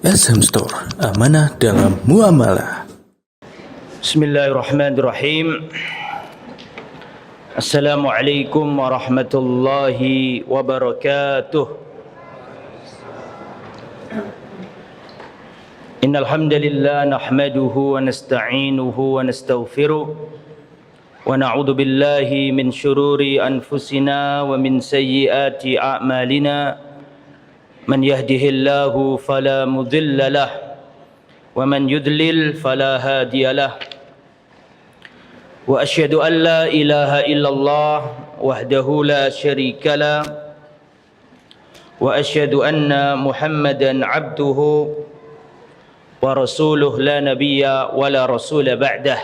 SM Store, amanah dalam muamalah. Bismillahirrahmanirrahim. Assalamualaikum warahmatullahi wabarakatuh. Innal hamdalillah nahmaduhu wa nasta'inuhu wa nastaghfiruh wa na'udzu billahi min shururi anfusina wa min sayyiati a'malina. Man yahdihillahu fala mudilla lahu wa man yudlil fala hadiya lahu. Wa asyhadu an la ilaha illallah wahdahu la syarika lah wa asyhadu anna Muhammadan abduhu wa rasuluh la nabiyya wa la rasula ba'dah.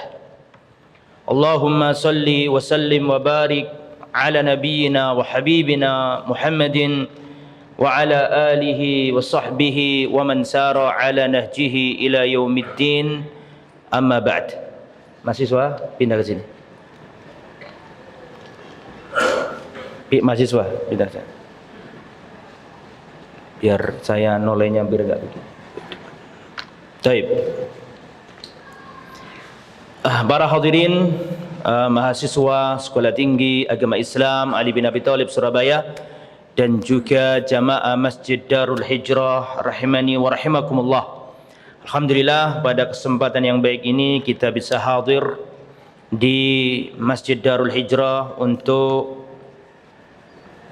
Allahumma salli wa sallim wa barik ala nabiyyina wa habibina Muhammadin wa ala alihi wa sahbihi wa man sara ala nahjihi ila yaumiddin, amma ba'd. Mahasiswa pindah ke sini. Mahasiswa pindah ke sini. Biar saya nolenya biar enggak begini. Baik. Para hadirin, mahasiswa Sekolah Tinggi Agama Islam Ali bin Abi Thalib Surabaya dan juga jamaah Masjid Darul Hijrah rahimani wa rahimakumullah. Alhamdulillah, pada kesempatan yang baik ini kita bisa hadir di Masjid Darul Hijrah untuk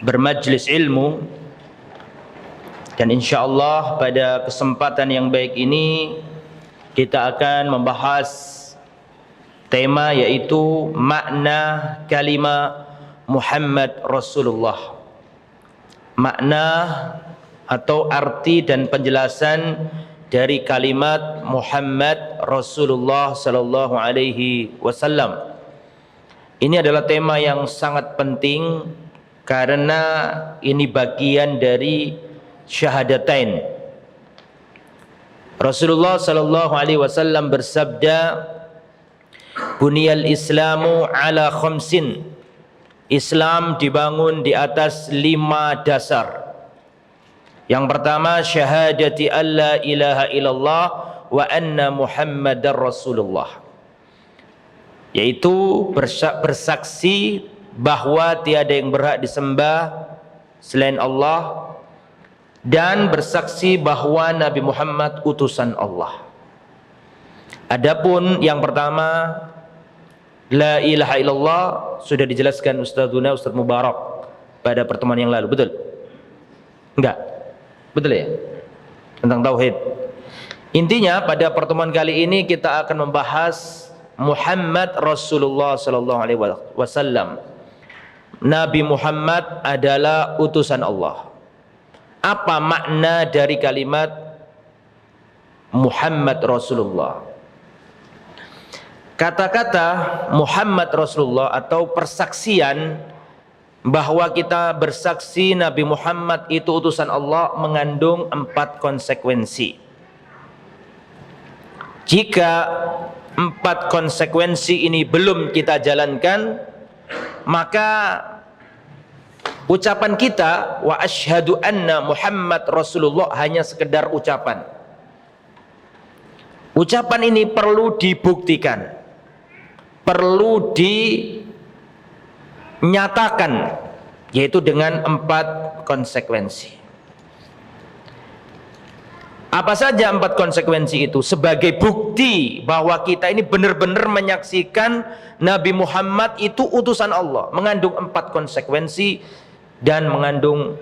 bermajlis ilmu, dan insyaallah pada kesempatan yang baik ini kita akan membahas tema yaitu makna kalimat Muhammad Rasulullah. Makna atau arti dan penjelasan dari kalimat Muhammad Rasulullah sallallahu alaihi wasallam. Ini adalah tema yang sangat penting karena ini bagian dari syahadatain. Rasulullah sallallahu alaihi wasallam bersabda, "Buniyal Islamu ala khamsin." Islam dibangun di atas 5 dasar. Yang pertama, syahadati alla ilaha illallah wa anna Muhammadar Rasulullah, yaitu bersaksi bahwa tiada yang berhak disembah selain Allah dan bersaksi bahwa Nabi Muhammad utusan Allah. Adapun yang pertama, la ilaha illallah, sudah dijelaskan Ustadzuna Ustadz Mubarak pada pertemuan yang lalu, betul? Enggak? Betul ya? Tentang tauhid. Intinya pada pertemuan kali ini kita akan membahas Muhammad Rasulullah sallallahu alaihi wasallam. Nabi Muhammad adalah utusan Allah. Apa makna dari kalimat Muhammad Rasulullah? Kata-kata Muhammad Rasulullah atau persaksian bahwa kita bersaksi Nabi Muhammad itu utusan Allah mengandung 4 konsekuensi. Jika 4 konsekuensi ini belum kita jalankan, maka ucapan kita wa asyhadu anna Muhammad Rasulullah hanya sekedar ucapan. Ucapan ini perlu dibuktikan, perlu dinyatakan, yaitu dengan 4 konsekuensi. Apa saja 4 konsekuensi itu? Sebagai bukti bahwa kita ini benar-benar menyaksikan Nabi Muhammad itu utusan Allah, mengandung 4 konsekuensi dan mengandung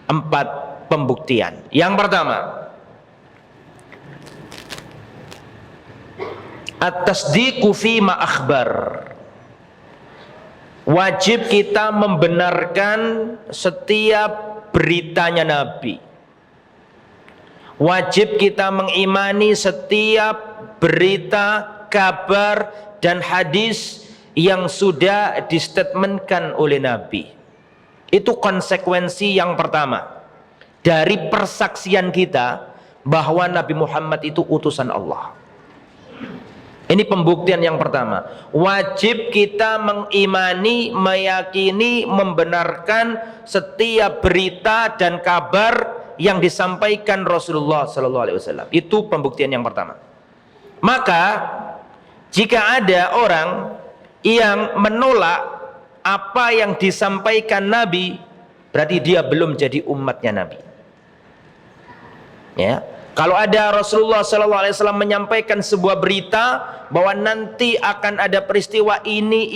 4 pembuktian. Yang pertama, at-tasdiqu fi ma akhbar. Wajib kita membenarkan setiap beritanya Nabi. Wajib kita mengimani setiap berita, kabar dan hadis yang sudah distatementkan oleh Nabi. Itu konsekuensi yang pertama dari persaksian kita bahwa Nabi Muhammad itu utusan Allah. Ini pembuktian yang pertama. Wajib kita mengimani, meyakini, membenarkan setiap berita dan kabar yang disampaikan Rasulullah sallallahu alaihi wasallam. Itu pembuktian yang pertama. Maka jika ada orang yang menolak apa yang disampaikan Nabi, berarti dia belum jadi umatnya Nabi. Ya. Kalau ada Rasulullah SAW menyampaikan sebuah berita bahwa nanti akan ada peristiwa ini,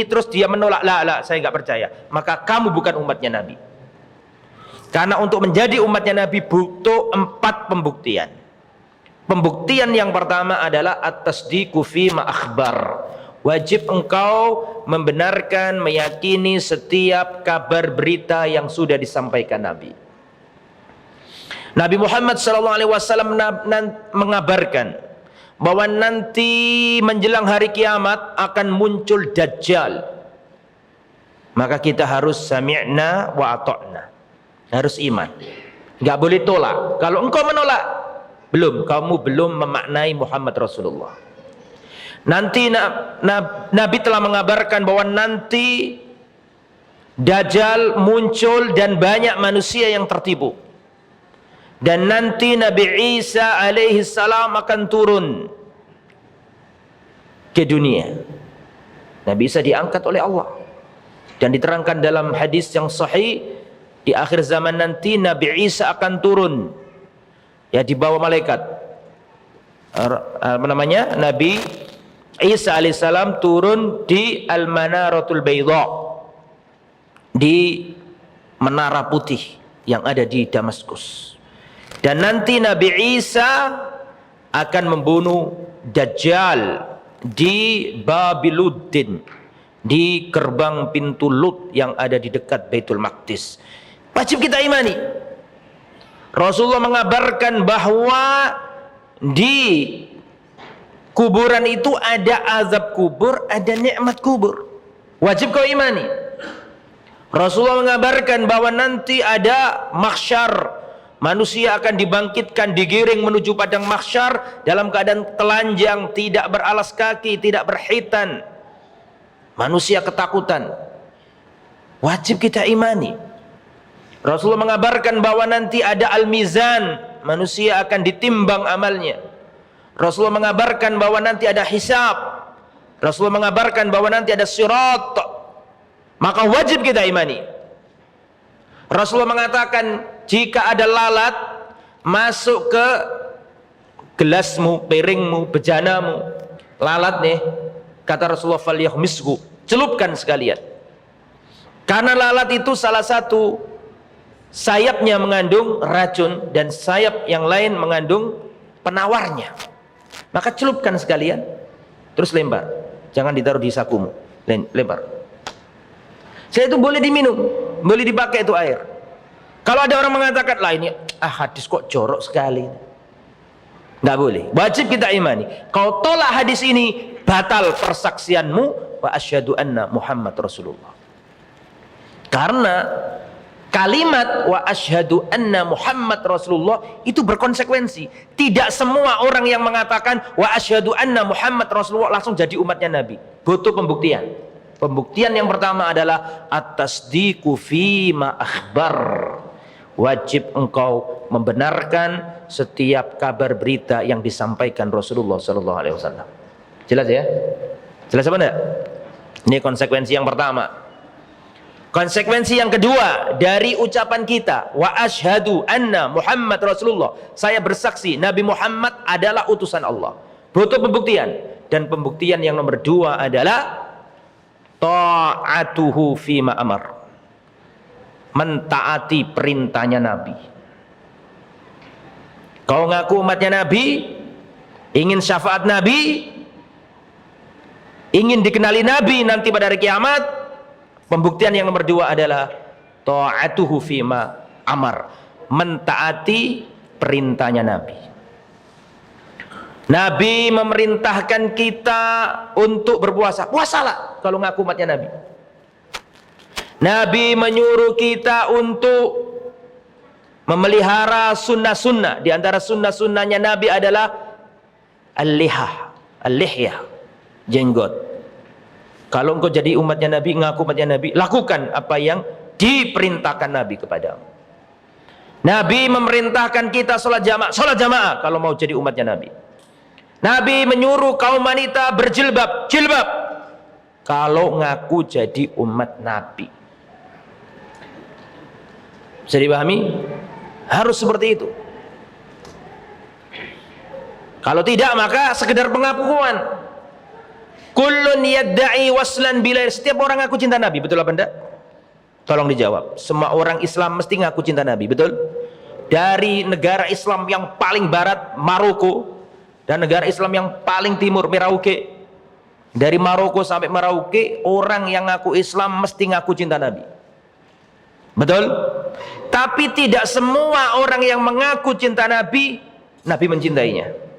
terus dia menolak, lah, saya nggak percaya, maka kamu bukan umatnya Nabi. Karena untuk menjadi umatnya Nabi butuh 4 pembuktian. Pembuktian yang pertama adalah at-tasdiqu fi ma akhbar. Wajib engkau membenarkan, meyakini setiap kabar berita yang sudah disampaikan Nabi. Nabi Muhammad SAW mengabarkan bahwa nanti menjelang hari kiamat akan muncul Dajjal. Maka kita harus sami'na wa ata'na, harus iman, nggak boleh tolak. Kalau engkau menolak, kamu belum memaknai Muhammad Rasulullah. Nanti Nabi telah mengabarkan bahwa nanti Dajjal muncul dan banyak manusia yang tertipu. Dan nanti Nabi Isa alaihi salam akan turun ke dunia. Nabi Isa diangkat oleh Allah. Dan diterangkan dalam hadis yang sahih, di akhir zaman nanti Nabi Isa akan turun, ya, dibawa malaikat. Nabi Isa alaihissalam turun di Al-Manaratul Baydha, di menara putih yang ada di Damaskus. Dan nanti Nabi Isa akan membunuh Dajjal di Babiluddin, di gerbang pintu Lut yang ada di dekat Baitul Maqdis. Wajib kita imani. Rasulullah mengabarkan bahwa di kuburan itu ada azab kubur, ada nikmat kubur. Wajib kau imani. Rasulullah mengabarkan bahwa nanti ada mahsyar. Manusia akan dibangkitkan, digiring menuju padang mahsyar dalam keadaan telanjang, tidak beralas kaki, tidak berhitan. Manusia ketakutan. Wajib kita imani. Rasulullah mengabarkan bahwa nanti ada al-mizan, manusia akan ditimbang amalnya. Rasulullah mengabarkan bahwa nanti ada hisab. Rasulullah mengabarkan bahwa nanti ada sirat. Maka wajib kita imani. Rasulullah mengatakan, jika ada lalat masuk ke gelasmu, piringmu, bejanamu, lalat nih, kata Rasulullah, falyahmishu, celupkan sekalian. Karena lalat itu salah satu sayapnya mengandung racun dan sayap yang lain mengandung penawarnya. Maka celupkan sekalian, terus lempar, jangan ditaruh di sakumu, lempar. Saya itu boleh diminum, boleh dipakai itu air. Kalau ada orang mengatakan, lah ini hadis kok jorok sekali, nggak boleh. Wajib kita imani. Kau tolak hadis ini, batal persaksianmu. Wa asyhadu anna Muhammad Rasulullah. Karena kalimat wa asyhadu anna Muhammad Rasulullah itu berkonsekuensi. Tidak semua orang yang mengatakan wa asyhadu anna Muhammad Rasulullah langsung jadi umatnya Nabi. Butuh pembuktian. Pembuktian yang pertama adalah at-tasdiqu fi ma akhbar. Wajib engkau membenarkan setiap kabar berita yang disampaikan Rasulullah sallallahu alaihi wasallam. Jelas ya? Jelas apa enggak? Ini konsekuensi yang pertama. Konsekuensi yang kedua dari ucapan kita, wa asyhadu anna Muhammad Rasulullah, saya bersaksi Nabi Muhammad adalah utusan Allah. Butuh pembuktian. Dan pembuktian yang nomor 2 adalah ta'atuhu fima amar, mentaati perintahnya Nabi. Kau ngaku umatnya Nabi, ingin syafaat Nabi, ingin dikenali Nabi nanti pada hari kiamat, pembuktian yang nomor 2 adalah ta'atuhu fima amar, mentaati perintahnya Nabi. Nabi memerintahkan kita untuk berpuasa, puasalah kalau ngaku umatnya Nabi. Nabi menyuruh kita untuk memelihara sunnah-sunnah. Di antara sunnah-sunnahnya Nabi adalah al-lihyah, jenggot. Kalau engkau jadi umatnya Nabi, ngaku umatnya Nabi, lakukan apa yang diperintahkan Nabi kepadamu. Nabi memerintahkan kita sholat jamaah kalau mau jadi umatnya Nabi. Nabi menyuruh kaum wanita berjilbab, jilbab kalau ngaku jadi umat Nabi. Bisa dipahami? Harus seperti itu. Kalau tidak maka sekedar pengakuan. Kullun yadda'i waslan bilail. Setiap orang ngaku cinta Nabi, betul apa enggak? Tolong dijawab. Semua orang Islam mesti ngaku cinta Nabi, betul? Dari negara Islam yang paling barat, Maroko, dan negara Islam yang paling timur, Merauke. Dari Maroko sampai Merauke, orang yang ngaku Islam mesti ngaku cinta Nabi. Betul? Tapi tidak semua orang yang mengaku cinta Nabi, Nabi mencintainya.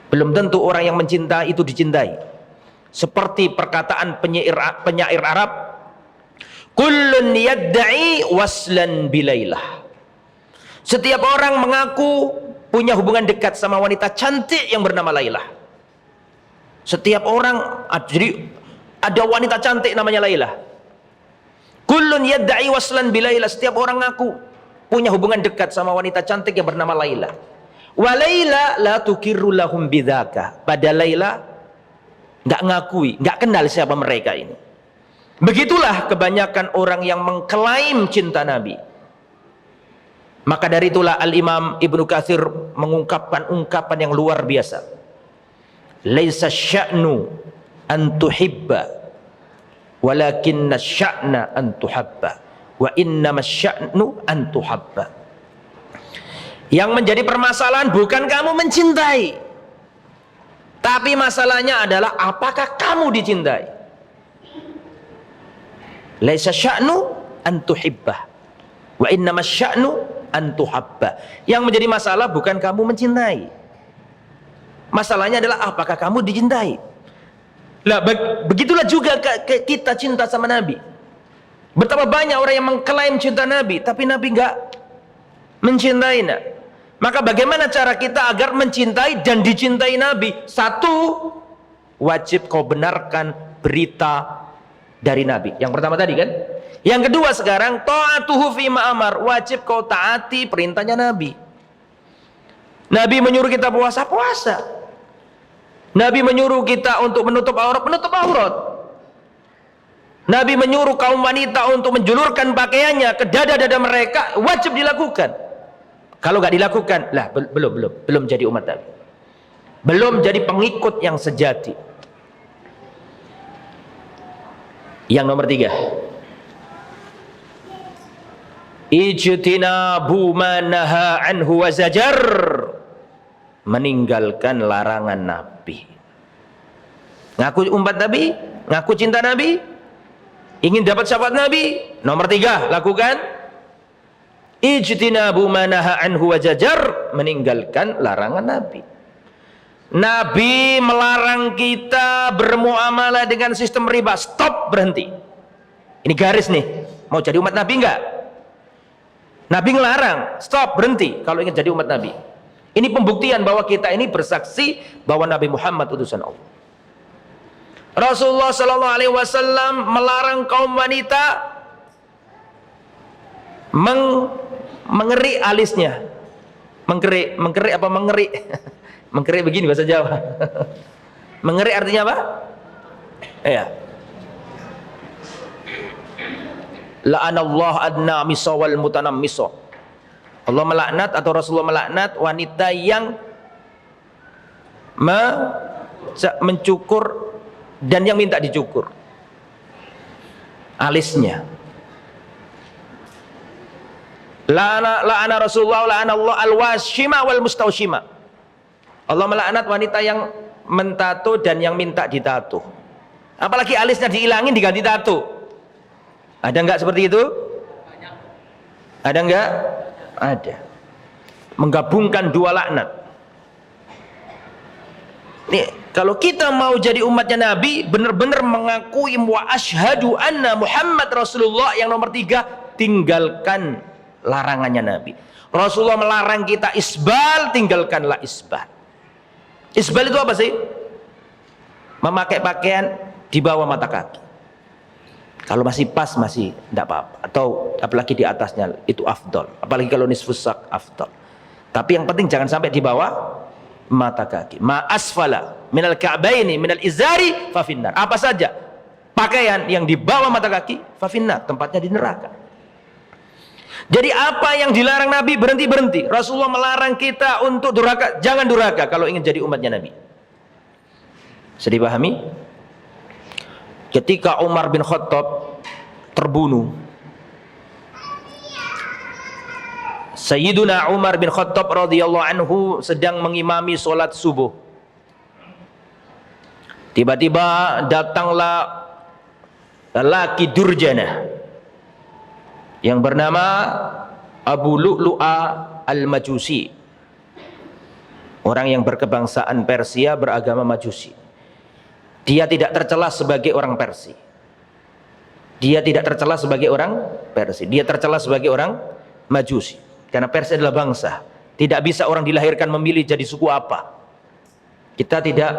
Belum tentu orang yang mencintai itu dicintai. Seperti perkataan penyair Arab, kullun yadda'i waslan bilailah. Setiap orang mengaku punya hubungan dekat sama wanita cantik yang bernama Laila. Setiap orang, jadi ada wanita cantik namanya Laila. Kullun yadda'i waslan bilailah. Setiap orang ngaku punya hubungan dekat sama wanita cantik yang bernama Laila. Wa Laila la tukirru lahum bidzaka. Pada Laila enggak ngakui, enggak kenal siapa mereka ini. Begitulah kebanyakan orang yang mengklaim cinta Nabi. Maka dari itulah Al-Imam Ibnu Katsir mengungkapkan ungkapan yang luar biasa. Laisa sya'nu an tuhibba walakinna sya'na an tuhabba wa innama sya'nu an tuhabba. Yang menjadi permasalahan bukan kamu mencintai, tapi masalahnya adalah apakah kamu dicintai. Laisa sya'nu an tuhibba wa innama sya'nu antuhabba. Yang menjadi masalah bukan kamu mencintai, masalahnya adalah apakah kamu dicintai. Lah begitulah juga kita cinta sama Nabi. Betapa banyak orang yang mengklaim cinta Nabi tapi Nabi enggak mencintai. Maka bagaimana cara kita agar mencintai dan dicintai Nabi? Satu, wajib kau benarkan berita dari Nabi. Yang pertama tadi kan. Yang kedua sekarang, ta'atuhu fima amar, wajib kau taati perintahnya Nabi. Nabi menyuruh kita puasa, puasa. Nabi menyuruh kita untuk menutup aurat, menutup aurat. Nabi menyuruh kaum wanita untuk menjulurkan pakaiannya ke dada-dada mereka, wajib dilakukan. Kalau nggak dilakukan, lah belum jadi umat Nabi. Belum jadi pengikut yang sejati. Yang nomor 3. Ijtinabu ma naha anhu wa zajar, meninggalkan larangan Nabi. Ngaku umat Nabi, ngaku cinta Nabi, ingin dapat syafaat Nabi, nomor 3 lakukan ijtinabu ma naha anhu wa zajar, meninggalkan larangan Nabi. Nabi melarang kita bermuamalah dengan sistem riba. Stop, berhenti. Ini garis nih. Mau jadi umat Nabi enggak? Nabi ngelarang, stop, berhenti kalau ingin jadi umat Nabi. Ini pembuktian bahwa kita ini bersaksi bahwa Nabi Muhammad utusan Allah. Rasulullah Shallallahu Alaihi Wasallam melarang kaum wanita mengerik alisnya. Mengkerik apa mengerik? Mengkerik begini bahasa Jawa. Mengerik artinya apa? Ya. La'anallahu adna misa wal mutanammisa. Allah melaknat atau Rasulullah melaknat wanita yang mencukur dan yang minta dicukur alisnya. La'ana Rasulullah la'anallahu al-washima wal mustawshima. Allah melaknat wanita yang mentato dan yang minta ditato. Apalagi alisnya dihilangin diganti tato. Ada enggak seperti itu? Ada enggak? Ada. Menggabungkan dua laknat. Nih, kalau kita mau jadi umatnya Nabi, benar-benar mengakui wa asyhadu anna Muhammad Rasulullah, yang nomor 3, tinggalkan larangannya Nabi. Rasulullah melarang kita isbal, tinggalkanlah isbal. Isbal itu apa sih? Memakai pakaian di bawah mata kaki. Kalau masih pas masih tidak apa-apa, atau apalagi di atasnya itu afdol, apalagi kalau nisfus sak afdol. Tapi yang penting jangan sampai di bawah mata kaki. Ma asfala minal ka'baini minal izari fa finnar. Apa saja pakaian yang di bawah mata kaki fa finnar, tempatnya di neraka. Jadi apa yang dilarang Nabi berhenti. Rasulullah melarang kita untuk durhaka, jangan durhaka kalau ingin jadi umatnya Nabi. Bisa dipahami? Ketika Umar bin Khattab terbunuh, Sayyiduna Umar bin Khattab radhiyallahu anhu sedang mengimami sholat subuh. Tiba-tiba datanglah lelaki durjana yang bernama Abu Lu'lu'a al-Majusi, orang yang berkebangsaan Persia, beragama Majusi. Dia tidak tercela sebagai orang Persia. Dia tidak tercela sebagai orang Persia. Dia tercela sebagai orang Majusi. Karena Persia adalah bangsa. Tidak bisa orang dilahirkan memilih jadi suku apa. Kita tidak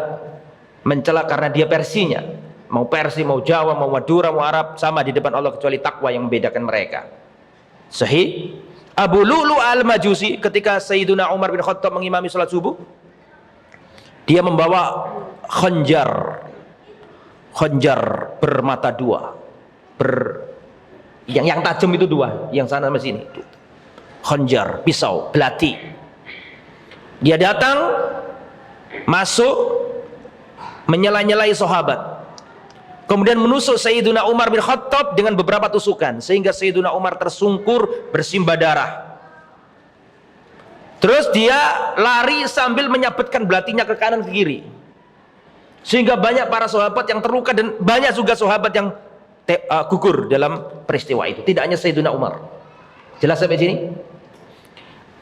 mencela karena dia Persinya. Mau Persia, mau Jawa, mau Madura, mau Arab, sama di depan Allah kecuali takwa yang membedakan mereka. Sahih. Abu Lu'lu'a al-Majusi ketika Sayyiduna Umar bin Khattab mengimami salat subuh, dia membawa khanjar bermata dua, yang tajam itu dua, yang sana sama sini. Khanjar, pisau, belati. Dia datang, masuk, menyela-nyelai sahabat, kemudian menusuk Sayyiduna Umar bin Khattab dengan beberapa tusukan, sehingga Sayyiduna Umar tersungkur bersimbah darah. Terus dia lari sambil menyabetkan belatinya ke kanan ke kiri, sehingga banyak para sahabat yang terluka dan banyak juga sahabat yang gugur dalam peristiwa itu. Tidak hanya Sayyiduna Umar. Jelas sampai sini?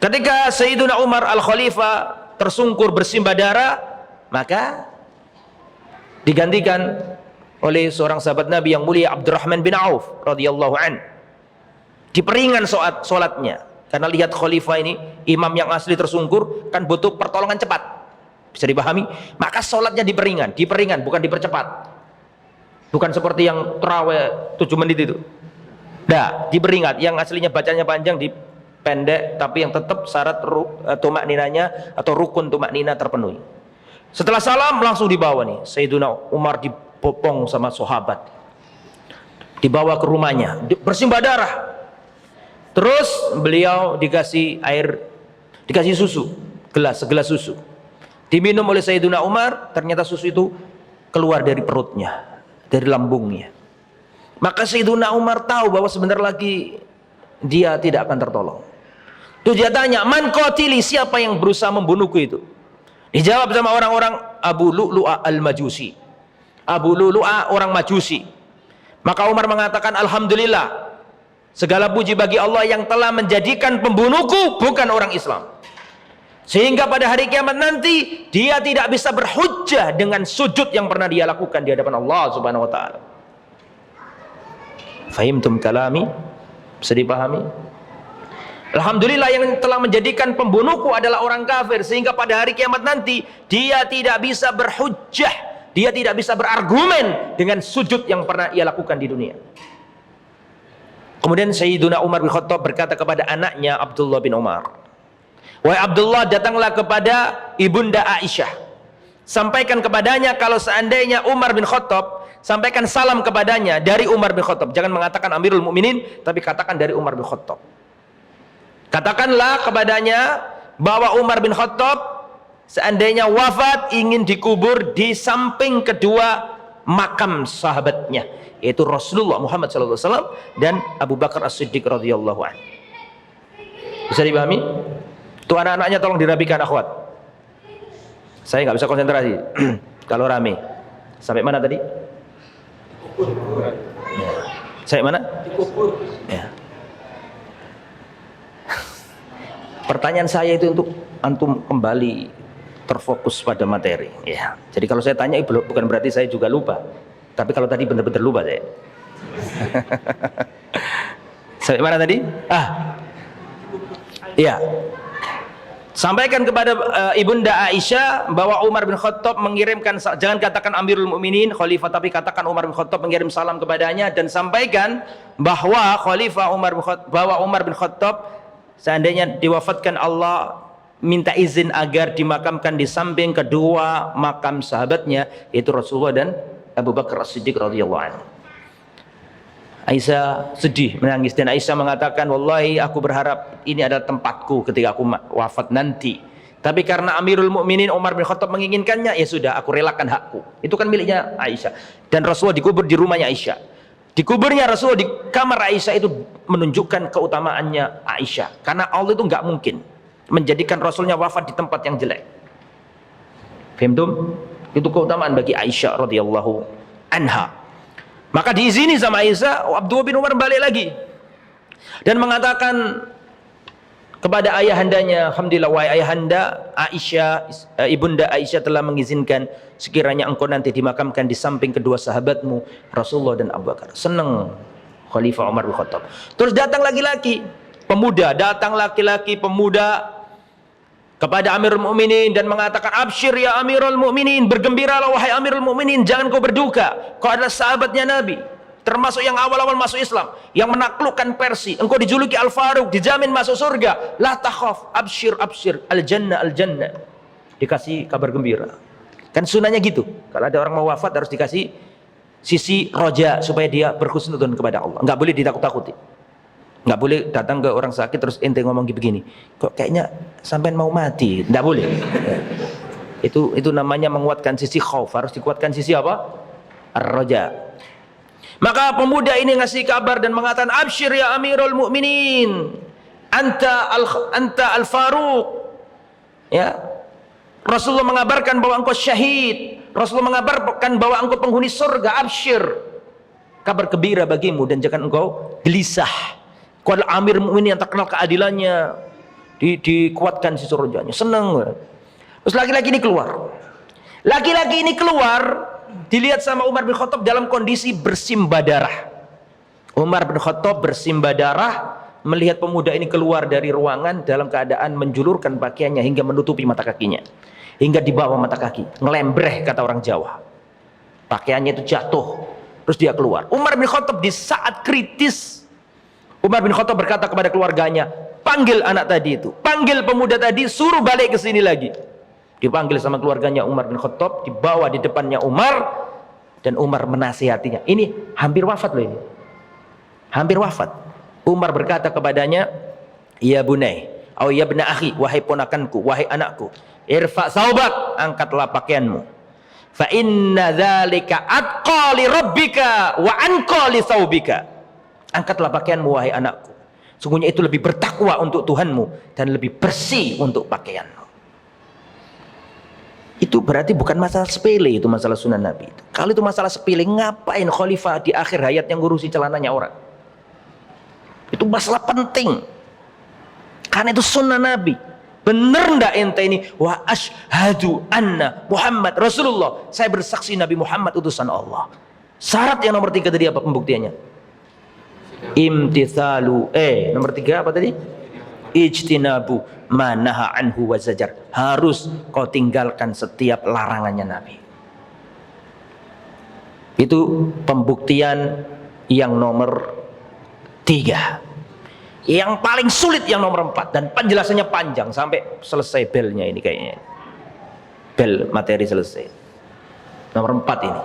Ketika Sayyiduna Umar al-Khalifah tersungkur bersimbah darah, maka digantikan oleh seorang sahabat Nabi yang mulia, Abdurrahman bin Auf radhiyallahu an. Diperingan solatnya, karena lihat khalifah ini, imam yang asli tersungkur kan butuh pertolongan cepat. Bisa dipahami? Maka sholatnya diperingan, bukan dipercepat. Bukan seperti yang terawih 7 menit itu. Nah, diperingat. Yang aslinya bacanya panjang dipendek, tapi yang tetap syarat tumak ninanya atau rukun tumak nina terpenuhi. Setelah salam langsung dibawa nih Sayyiduna Umar, dibopong sama sahabat, dibawa ke rumahnya, bersimbah darah. Terus beliau dikasih air, dikasih susu, segelas susu. Diminum oleh Sayyiduna Umar, ternyata susu itu keluar dari perutnya, dari lambungnya. Maka Sayyiduna Umar tahu bahwa sebentar lagi dia tidak akan tertolong. Terus dia tanya, man qatili, siapa yang berusaha membunuhku itu? Dijawab sama orang-orang Abu Lu'lu'a al-Majusi. Abu Lu'lu'a orang Majusi. Maka Umar mengatakan, alhamdulillah, segala puji bagi Allah yang telah menjadikan pembunuhku bukan orang Islam, sehingga pada hari kiamat nanti dia tidak bisa berhujjah dengan sujud yang pernah dia lakukan di hadapan Allah Subhanahu wa taala. Fahimtum kalami? Bisa dipahami? Alhamdulillah yang telah menjadikan pembunuhku adalah orang kafir, sehingga pada hari kiamat nanti dia tidak bisa berhujjah, dia tidak bisa berargumen dengan sujud yang pernah ia lakukan di dunia. Kemudian Sayyiduna Umar bin Khattab berkata kepada anaknya Abdullah bin Umar, wahai Abdullah, datanglah kepada ibunda Aisyah, sampaikan kepadanya kalau seandainya Umar bin Khattab, sampaikan salam kepadanya dari Umar bin Khattab. Jangan mengatakan Amirul Mukminin, tapi katakan dari Umar bin Khattab. Katakanlah kepadanya bahwa Umar bin Khattab seandainya wafat ingin dikubur di samping kedua makam sahabatnya, yaitu Rasulullah Muhammad SAW dan Abu Bakar As-Siddiq radhiyallahu anhu. Bisa dipahami? Itu anak-anaknya tolong dirapikan, akhwat. Saya nggak bisa konsentrasi kalau rame. Sampai mana tadi? Ya. Sampai mana? Ya. Pertanyaan saya itu untuk antum kembali terfokus pada materi. Ya. Jadi kalau saya tanya bukan berarti saya juga lupa. Tapi kalau tadi benar-benar lupa saya. Sampai mana tadi? Iya. Sampaikan kepada Ibunda Aisyah bahwa Umar bin Khattab mengirimkan, jangan katakan Amirul Mukminin Khalifah, tapi katakan Umar bin Khattab mengirim salam kepadanya, dan sampaikan bahwa Umar bin Khattab seandainya diwafatkan Allah minta izin agar dimakamkan di samping kedua makam sahabatnya, yaitu Rasulullah dan Abu Bakar As-Siddiq radhiyallahu anhu. Aisyah sedih, menangis, dan Aisyah mengatakan, wallahi aku berharap ini adalah tempatku ketika aku wafat nanti, tapi karena Amirul Mukminin Umar bin Khattab menginginkannya, ya sudah, aku relakan hakku. Itu kan miliknya Aisyah, dan Rasulullah dikubur di rumahnya Aisyah. Dikuburnya Rasulullah di kamar Aisyah itu menunjukkan keutamaannya Aisyah, karena Allah itu nggak mungkin menjadikan Rasulnya wafat di tempat yang jelek. Faham? Itu keutamaan bagi Aisyah radhiyallahu anha. Maka diizini sama Aisyah, Abdullah bin Umar balik lagi dan mengatakan kepada ayahandanya, alhamdulillah wahai ayahanda Aisyah, ibunda Aisyah telah mengizinkan sekiranya engkau nanti dimakamkan di samping kedua sahabatmu Rasulullah dan Abu Bakar. Senang Khalifah Umar bin Khattab. Terus datang laki-laki pemuda kepada Amirul Mukminin dan mengatakan, absyir ya Amirul Mukminin, bergembiralah wahai Amirul Mukminin, jangan kau berduka, kau adalah sahabatnya Nabi, termasuk yang awal-awal masuk Islam, yang menaklukkan Persia, engkau dijuluki Al-Faruq, dijamin masuk surga, la takhaf, absyir al-jannah al-jannah, dikasih kabar gembira. Kan sunahnya gitu, kalau ada orang mau wafat harus dikasih sisi roja supaya dia berhusnuzon kepada Allah, nggak boleh ditakut-takuti. Nggak boleh datang ke orang sakit terus ente ngomong begini, kok kayaknya sampean mau mati, nggak boleh. Itu namanya menguatkan sisi khauf, harus dikuatkan sisi apa? Ar-raja. Maka pemuda ini ngasih kabar dan mengatakan, absyir ya Amirul Mukminin, anta al-Faruq. Ya, Rasulullah mengabarkan bahwa engkau syahid, Rasulullah mengabarkan bahwa engkau penghuni surga, absyir, kabar gembira bagimu, dan jangan engkau gelisah. Kau adalah Amir Mukminin yang terkenal keadilannya, dikuatkan sisi rojanya, senang. Terus laki-laki ini keluar, dilihat sama Umar bin Khattab dalam kondisi bersimbah darah. Umar bin Khattab bersimbah darah melihat pemuda ini keluar dari ruangan dalam keadaan menjulurkan pakaiannya hingga menutupi mata kakinya, hingga di bawah mata kaki, ngelembreh kata orang Jawa. Pakaiannya itu jatuh, terus dia keluar. Umar bin Khattab di saat kritis, Umar bin Khattab berkata kepada keluarganya, panggil anak tadi itu, panggil pemuda tadi, suruh balik ke sini lagi. Dipanggil sama keluarganya Umar bin Khattab, dibawa di depannya Umar, dan Umar menasihatinya. Ini hampir wafat loh ini, hampir wafat. Umar berkata kepadanya, ya bunai, atau ya bna akhi, wahai ponakanku, wahai anakku, irfa saubak, angkatlah pakaianmu. Fa inna dzalika atqa li rabbika wa anqa li saubika. Angkatlah pakaianmu wahai anakku, sungguhnya itu lebih bertakwa untuk Tuhanmu dan lebih bersih untuk pakaianmu. Itu berarti bukan masalah sepele, itu masalah sunnah Nabi. Kalau itu masalah sepele, ngapain khalifah di akhir hayat yang ngurusi celananya orang? Itu masalah penting, karena itu sunnah Nabi. Bener ndak ente ini, wa asyhadu anna Muhammad Rasulullah, saya bersaksi Nabi Muhammad utusan Allah. Syarat yang nomor 3 tadi apa pembuktiannya? Imtithalu, nomor 3 apa tadi? Ijtinabu manaha anhu wa zajar, harus kau tinggalkan setiap larangannya Nabi. Itu pembuktian yang nomor 3. Yang paling sulit yang nomor 4, dan penjelasannya panjang sampai selesai belnya ini kayaknya. Bel materi selesai. Nomor 4 ini.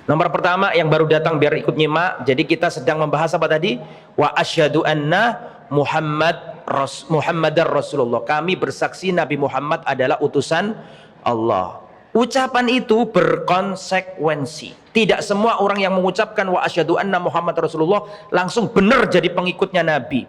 Nomor pertama yang baru datang biar ikut nyimak. Jadi kita sedang membahas apa tadi? Wa asyhadu anna Muhammadar Rasulullah. Kami bersaksi Nabi Muhammad adalah utusan Allah. Ucapan itu berkonsekuensi. Tidak semua orang yang mengucapkan wa asyhadu anna Muhammad Rasulullah langsung benar jadi pengikutnya Nabi.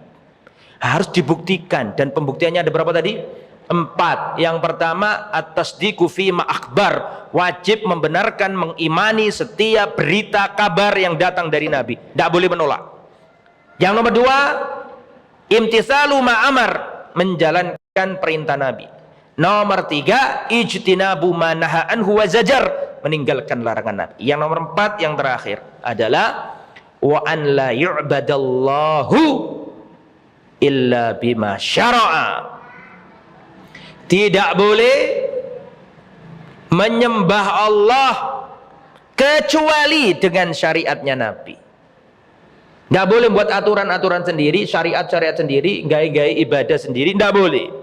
Harus dibuktikan, dan pembuktiannya ada berapa tadi? 4. Yang pertama, at-tasdiqu fi ma akhbar, wajib membenarkan, mengimani setiap berita kabar yang datang dari Nabi, tidak boleh menolak. Yang nomor 2, imtitsalu ma amar, menjalankan perintah Nabi. Nomor 3, ijtinabu ma naha anhu wa zajar, meninggalkan larangan Nabi. Yang nomor 4 yang terakhir adalah wa an la yu'badallahu illa bima syara'a, Tidak boleh menyembah Allah kecuali dengan syariatnya Nabi. Tidak boleh buat aturan-aturan sendiri, syariat-syariat sendiri, gaya-gaya ibadah sendiri, tidak boleh.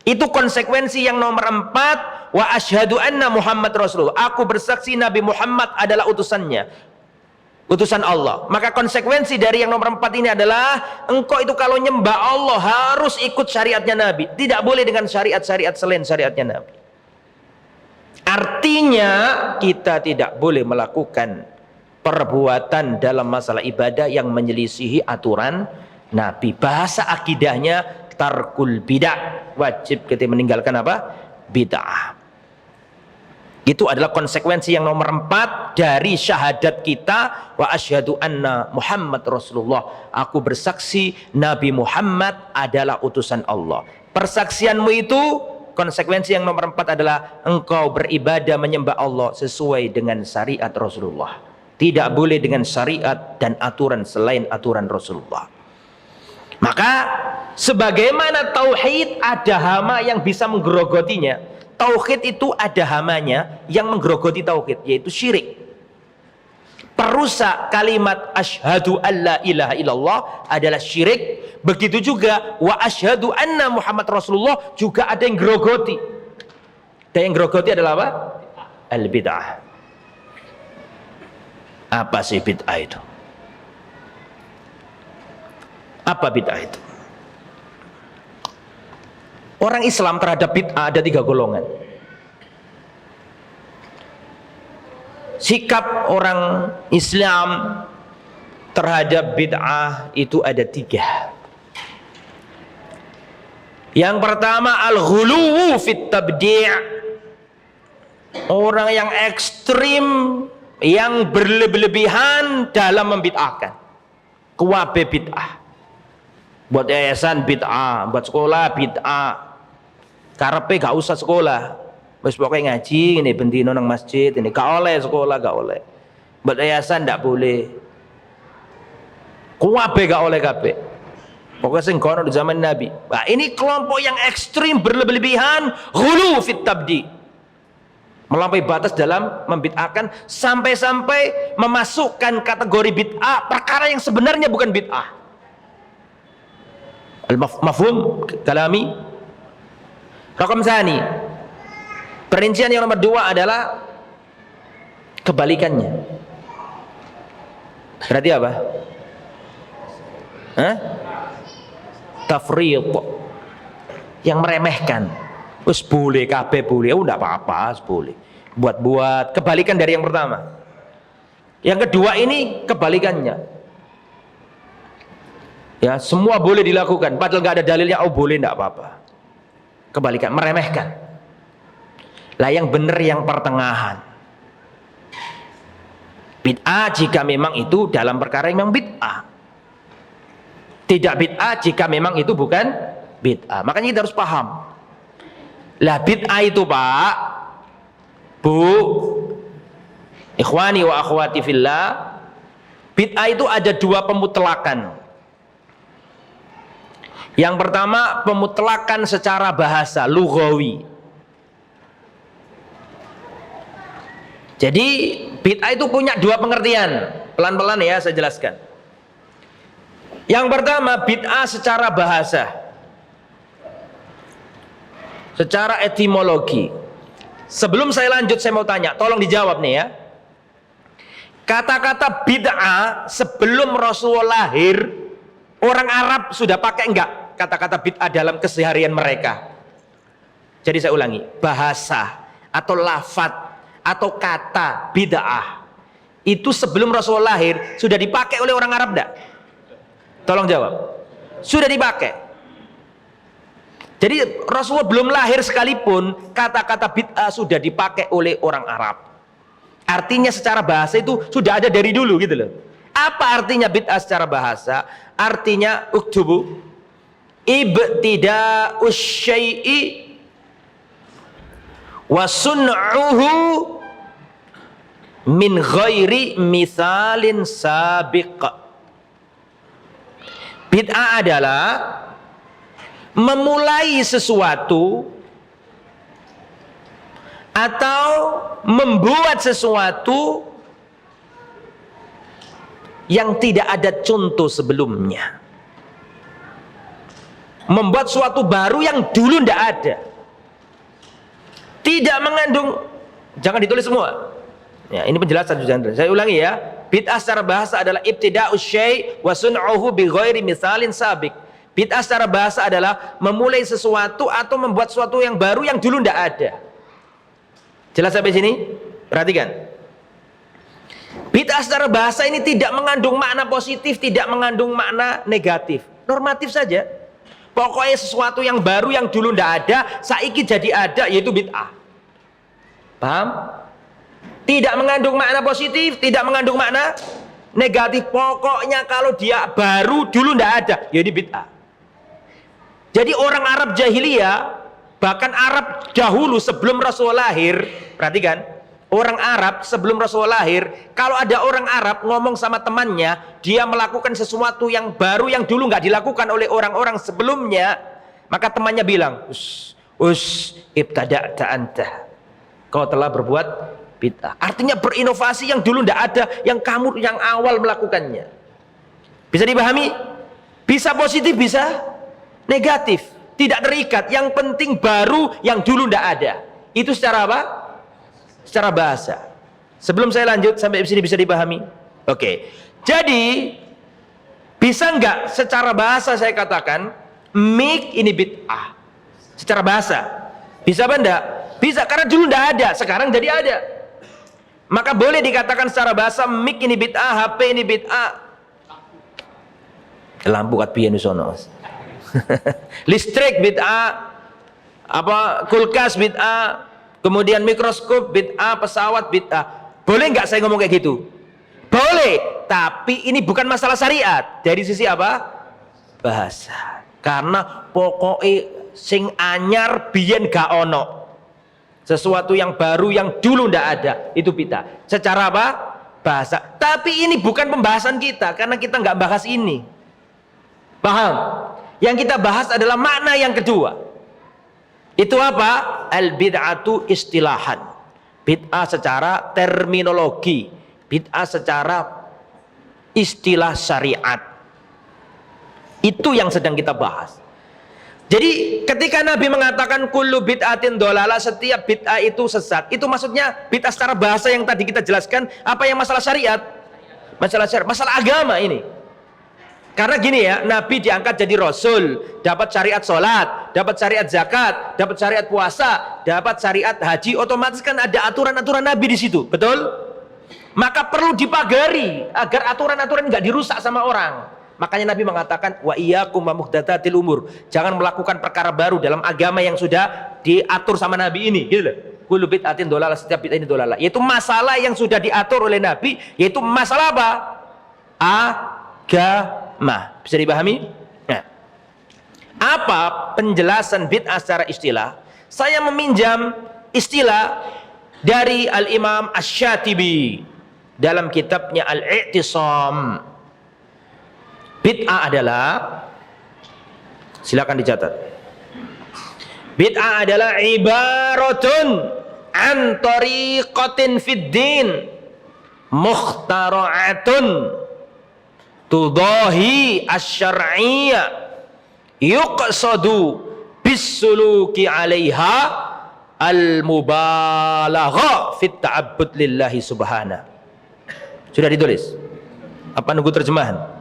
Itu konsekuensi yang nomor 4. Wa asyhadu anna Muhammad Rasulullah. Aku bersaksi Nabi Muhammad adalah utusannya, utusan Allah. Maka konsekuensi dari yang nomor 4 ini adalah engkau itu kalau nyembah Allah harus ikut syariatnya Nabi. Tidak boleh dengan syariat-syariat selain syariatnya Nabi. Artinya kita tidak boleh melakukan perbuatan dalam masalah ibadah yang menyelisihi aturan Nabi. Bahasa akidahnya tarkul bid'ah. Wajib kita meninggalkan apa? Bid'ah. Itu adalah konsekuensi yang nomor 4 dari syahadat kita. Wa asyhadu anna Muhammad Rasulullah. Aku bersaksi Nabi Muhammad adalah utusan Allah. Persaksianmu itu, konsekuensi yang nomor 4 adalah engkau beribadah menyembah Allah sesuai dengan syariat Rasulullah. Tidak boleh dengan syariat dan aturan selain aturan Rasulullah. Maka sebagaimana tauhid ada hama yang bisa menggerogotinya, tauhid itu ada hamanya yang menggerogoti tauhid, yaitu syirik. Perusak kalimat asyhadu alla ilaha illallah adalah syirik. Begitu juga wa asyhadu anna Muhammad Rasulullah juga ada yang gerogoti. Dan yang gerogoti adalah apa? Al-bid'ah. Apa sih bid'ah itu? Apa bid'ah itu? Orang Islam terhadap bid'ah ada 3 golongan. Sikap orang Islam terhadap bid'ah itu ada 3. Yang pertama al-ghuluwu fit tabdi'. Orang yang ekstrim, yang berlebihan dalam membid'ahkan. Kuwabe bid'ah. Buat yayasan bid'ah, buat sekolah bid'ah. Karepe gak usah sekolah. Wis pokoke ngaji ngene bendino nang masjid, ini gak oleh sekolah, gak oleh. Buat yayasan ndak boleh. Kuwabe gak oleh kabeh. Pokoknya sing kono di zaman Nabi. Nah, ini kelompok yang ekstrim berlebihan, ghulu fit tabdi. Melampaui batas dalam membid'ahkan sampai-sampai memasukkan kategori bid'ah perkara yang sebenarnya bukan bid'ah. Al-mafhum kalami. Raqam tsani. Perincian yang nomor 2 adalah kebalikannya. Berarti apa? Tafriq. Yang meremehkan. Wes boleh kabeh boleh, enggak apa-apa, boleh. Buat-buat, kebalikan dari yang pertama. Yang kedua ini kebalikannya. Ya, semua boleh dilakukan, padahal enggak ada dalilnya, oh boleh enggak apa-apa. Kebalikan, meremehkan. Lah yang benar yang pertengahan. Bid'ah jika memang itu dalam perkara yang memang bid'ah. Tidak bid'ah jika memang itu bukan bid'ah. Makanya kita harus paham. Lah bid'ah itu Pak, Bu, ikhwani wa akhwati fillah, bid'ah itu ada 2 pemutlakan. Yang pertama pemutlakan secara bahasa, lughawi. Jadi bid'ah itu punya 2 pengertian. Pelan-pelan ya saya jelaskan. Yang pertama bid'ah secara bahasa, secara etimologi. Sebelum saya lanjut saya mau tanya, tolong dijawab nih ya. Kata-kata bid'ah sebelum Rasulullah lahir, orang Arab sudah pakai enggak kata-kata bid'ah dalam keseharian mereka? Jadi saya ulangi, bahasa atau lafadz atau kata bid'ah itu sebelum Rasulullah lahir sudah dipakai oleh orang Arab enggak? Tolong jawab. Sudah dipakai. Jadi Rasulullah belum lahir sekalipun kata-kata bid'ah sudah dipakai oleh orang Arab. Artinya secara bahasa itu sudah ada dari dulu gitu loh. Apa artinya bid'ah secara bahasa? Artinya uktubu ibtida'us syai'i wa sun'uhu min ghairi mithalin sabiq. Bid'ah adalah memulai sesuatu atau membuat sesuatu yang tidak ada contoh sebelumnya, membuat suatu baru yang dulu tidak ada, tidak mengandung, jangan ditulis semua ya, ini penjelasan saya ulangi ya. Bid'ah secara bahasa adalah ibtida'us syai' wa sun'uhu bi ghairi misalin sabiq. Bid'ah secara bahasa adalah memulai sesuatu atau membuat sesuatu yang baru yang dulu tidak ada. Jelas sampai sini? Perhatikan. Bid'ah secara bahasa ini tidak mengandung makna positif, tidak mengandung makna negatif. Normatif saja. Pokoknya sesuatu yang baru yang dulu tidak ada, saiki jadi ada, yaitu bid'ah. Paham? Tidak mengandung makna positif, tidak mengandung makna negatif. Pokoknya kalau dia baru dulu tidak ada, jadi bid'ah. Jadi orang Arab jahiliyah, bahkan Arab dahulu sebelum Rasul lahir, perhatikan, orang Arab sebelum Rasul lahir, kalau ada orang Arab ngomong sama temannya, dia melakukan sesuatu yang baru yang dulu nggak dilakukan oleh orang-orang sebelumnya, maka temannya bilang, ibtada'ta anta, kau telah berbuat bid'ah. Artinya berinovasi yang dulu tidak ada, yang kamu yang awal melakukannya. Bisa dipahami? Bisa positif, bisa negatif, tidak terikat. Yang penting baru yang dulu tidak ada. Itu secara apa? Secara bahasa. Sebelum saya lanjut sampai di sini bisa dipahami? Oke. Jadi bisa nggak secara bahasa saya katakan mik ini bid'ah? Secara bahasa bisa apa enggak? Bisa, karena dulu tidak ada, sekarang jadi ada. Maka boleh dikatakan secara bahasa mik ini bid'ah, HP ini bid'ah. Lampu kat piye sono. Listrik bid'ah, apa kulkas bid'ah, kemudian mikroskop bid'ah, pesawat bid'ah. Boleh nggak saya ngomong kayak gitu? Boleh, tapi ini bukan masalah syariat. Dari sisi apa? Bahasa. Karena pokoknya sing anyar biyen gak ono. Sesuatu yang baru yang dulu ndak ada, itu bid'ah. Secara apa? Bahasa. Tapi ini bukan pembahasan kita, karena kita nggak bahas ini. Paham? Yang kita bahas adalah makna yang kedua. Itu apa? Al bid'atu istilahan. Bid'ah secara terminologi, bid'ah secara istilah syariat. Itu yang sedang kita bahas. Jadi ketika Nabi mengatakan kullu bid'atin dolalah, setiap bid'ah itu sesat, itu maksudnya bid'ah secara bahasa yang tadi kita jelaskan, apa yang masalah syariat? Masalah syariat, masalah agama ini. Karena gini ya, Nabi diangkat jadi Rasul, dapat syariat sholat, dapat syariat zakat, dapat syariat puasa, dapat syariat haji, otomatis kan ada aturan-aturan Nabi di situ, betul? Maka perlu dipagari agar aturan-aturan nggak dirusak sama orang. Makanya Nabi mengatakan wa iyyakum wa muhdatsatil umur. Jangan melakukan perkara baru dalam agama yang sudah diatur sama Nabi ini, gitu loh. Kullu bid'atin dolalah, setiap bid'ah ini dolalah. Yaitu masalah yang sudah diatur oleh Nabi, yaitu masalah apa? Agama. Bisa dipahami? Nah, apa penjelasan bid'ah secara istilah? Saya meminjam istilah dari Al-Imam Asy-Syatibi dalam kitabnya Al-I'tisam. Bid'ah adalah, silakan dicatat. Bid'ah adalah ibaratun an tariqatin fid din mukhtara'atun tudahi asy-syar'iyyah yuqsadu bis-suluki 'alaiha al-mubalagha fit ta'abbud lillahi subhanahu. Sudah ditulis? Apa nunggu terjemahan?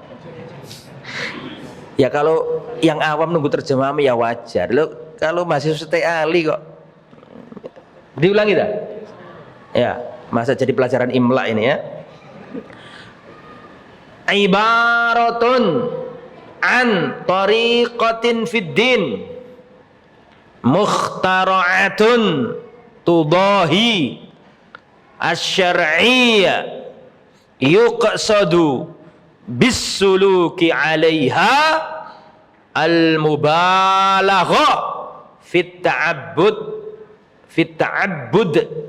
Ya kalau yang awam nunggu terjemahan ya wajar. Loh, kalau masih seperti ahli kok. Diulangi dah. Ya, masa jadi pelajaran imla ini ya. Ibaratun an tariqatin fid din mukhtara'atun tudahi asy-syar'iyyah yuqsadu bis-suluki 'alaiha al-mubalagha fit ta'abbud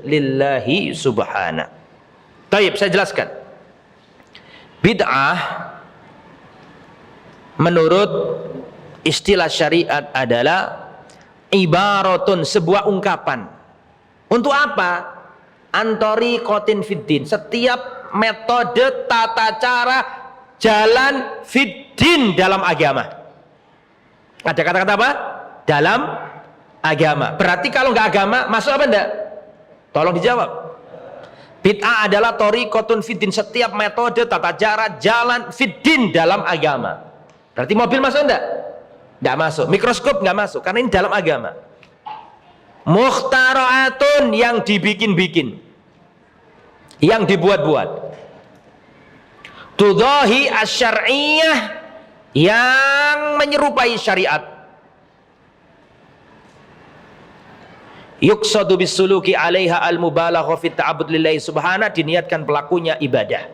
lillahi subhanahu. Baik, saya jelaskan. Bid'ah menurut istilah syariat adalah ibaratun, sebuah ungkapan. Untuk apa? Antori kotin fiddin. Setiap metode, tata cara, jalan fiddin dalam agama. Ada kata-kata apa? Dalam agama. Berarti kalau nggak agama, masuk apa enggak? Tolong dijawab. Bid'ah adalah thariqatun fiddin, setiap metode, tata cara, jalan fiddin dalam agama. Berarti mobil masuk enggak? Enggak masuk. Mikroskop enggak masuk karena ini dalam agama. Mukhtara'atun, yang dibikin-bikin, yang dibuat-buat. Tudahi asy-syar'iyyah, yang menyerupai syariat. Yuqsadu bisuluki 'alaiha al-mubalagha fi ta'abbud lillahi subhanahu, diniatkan pelakunya ibadah.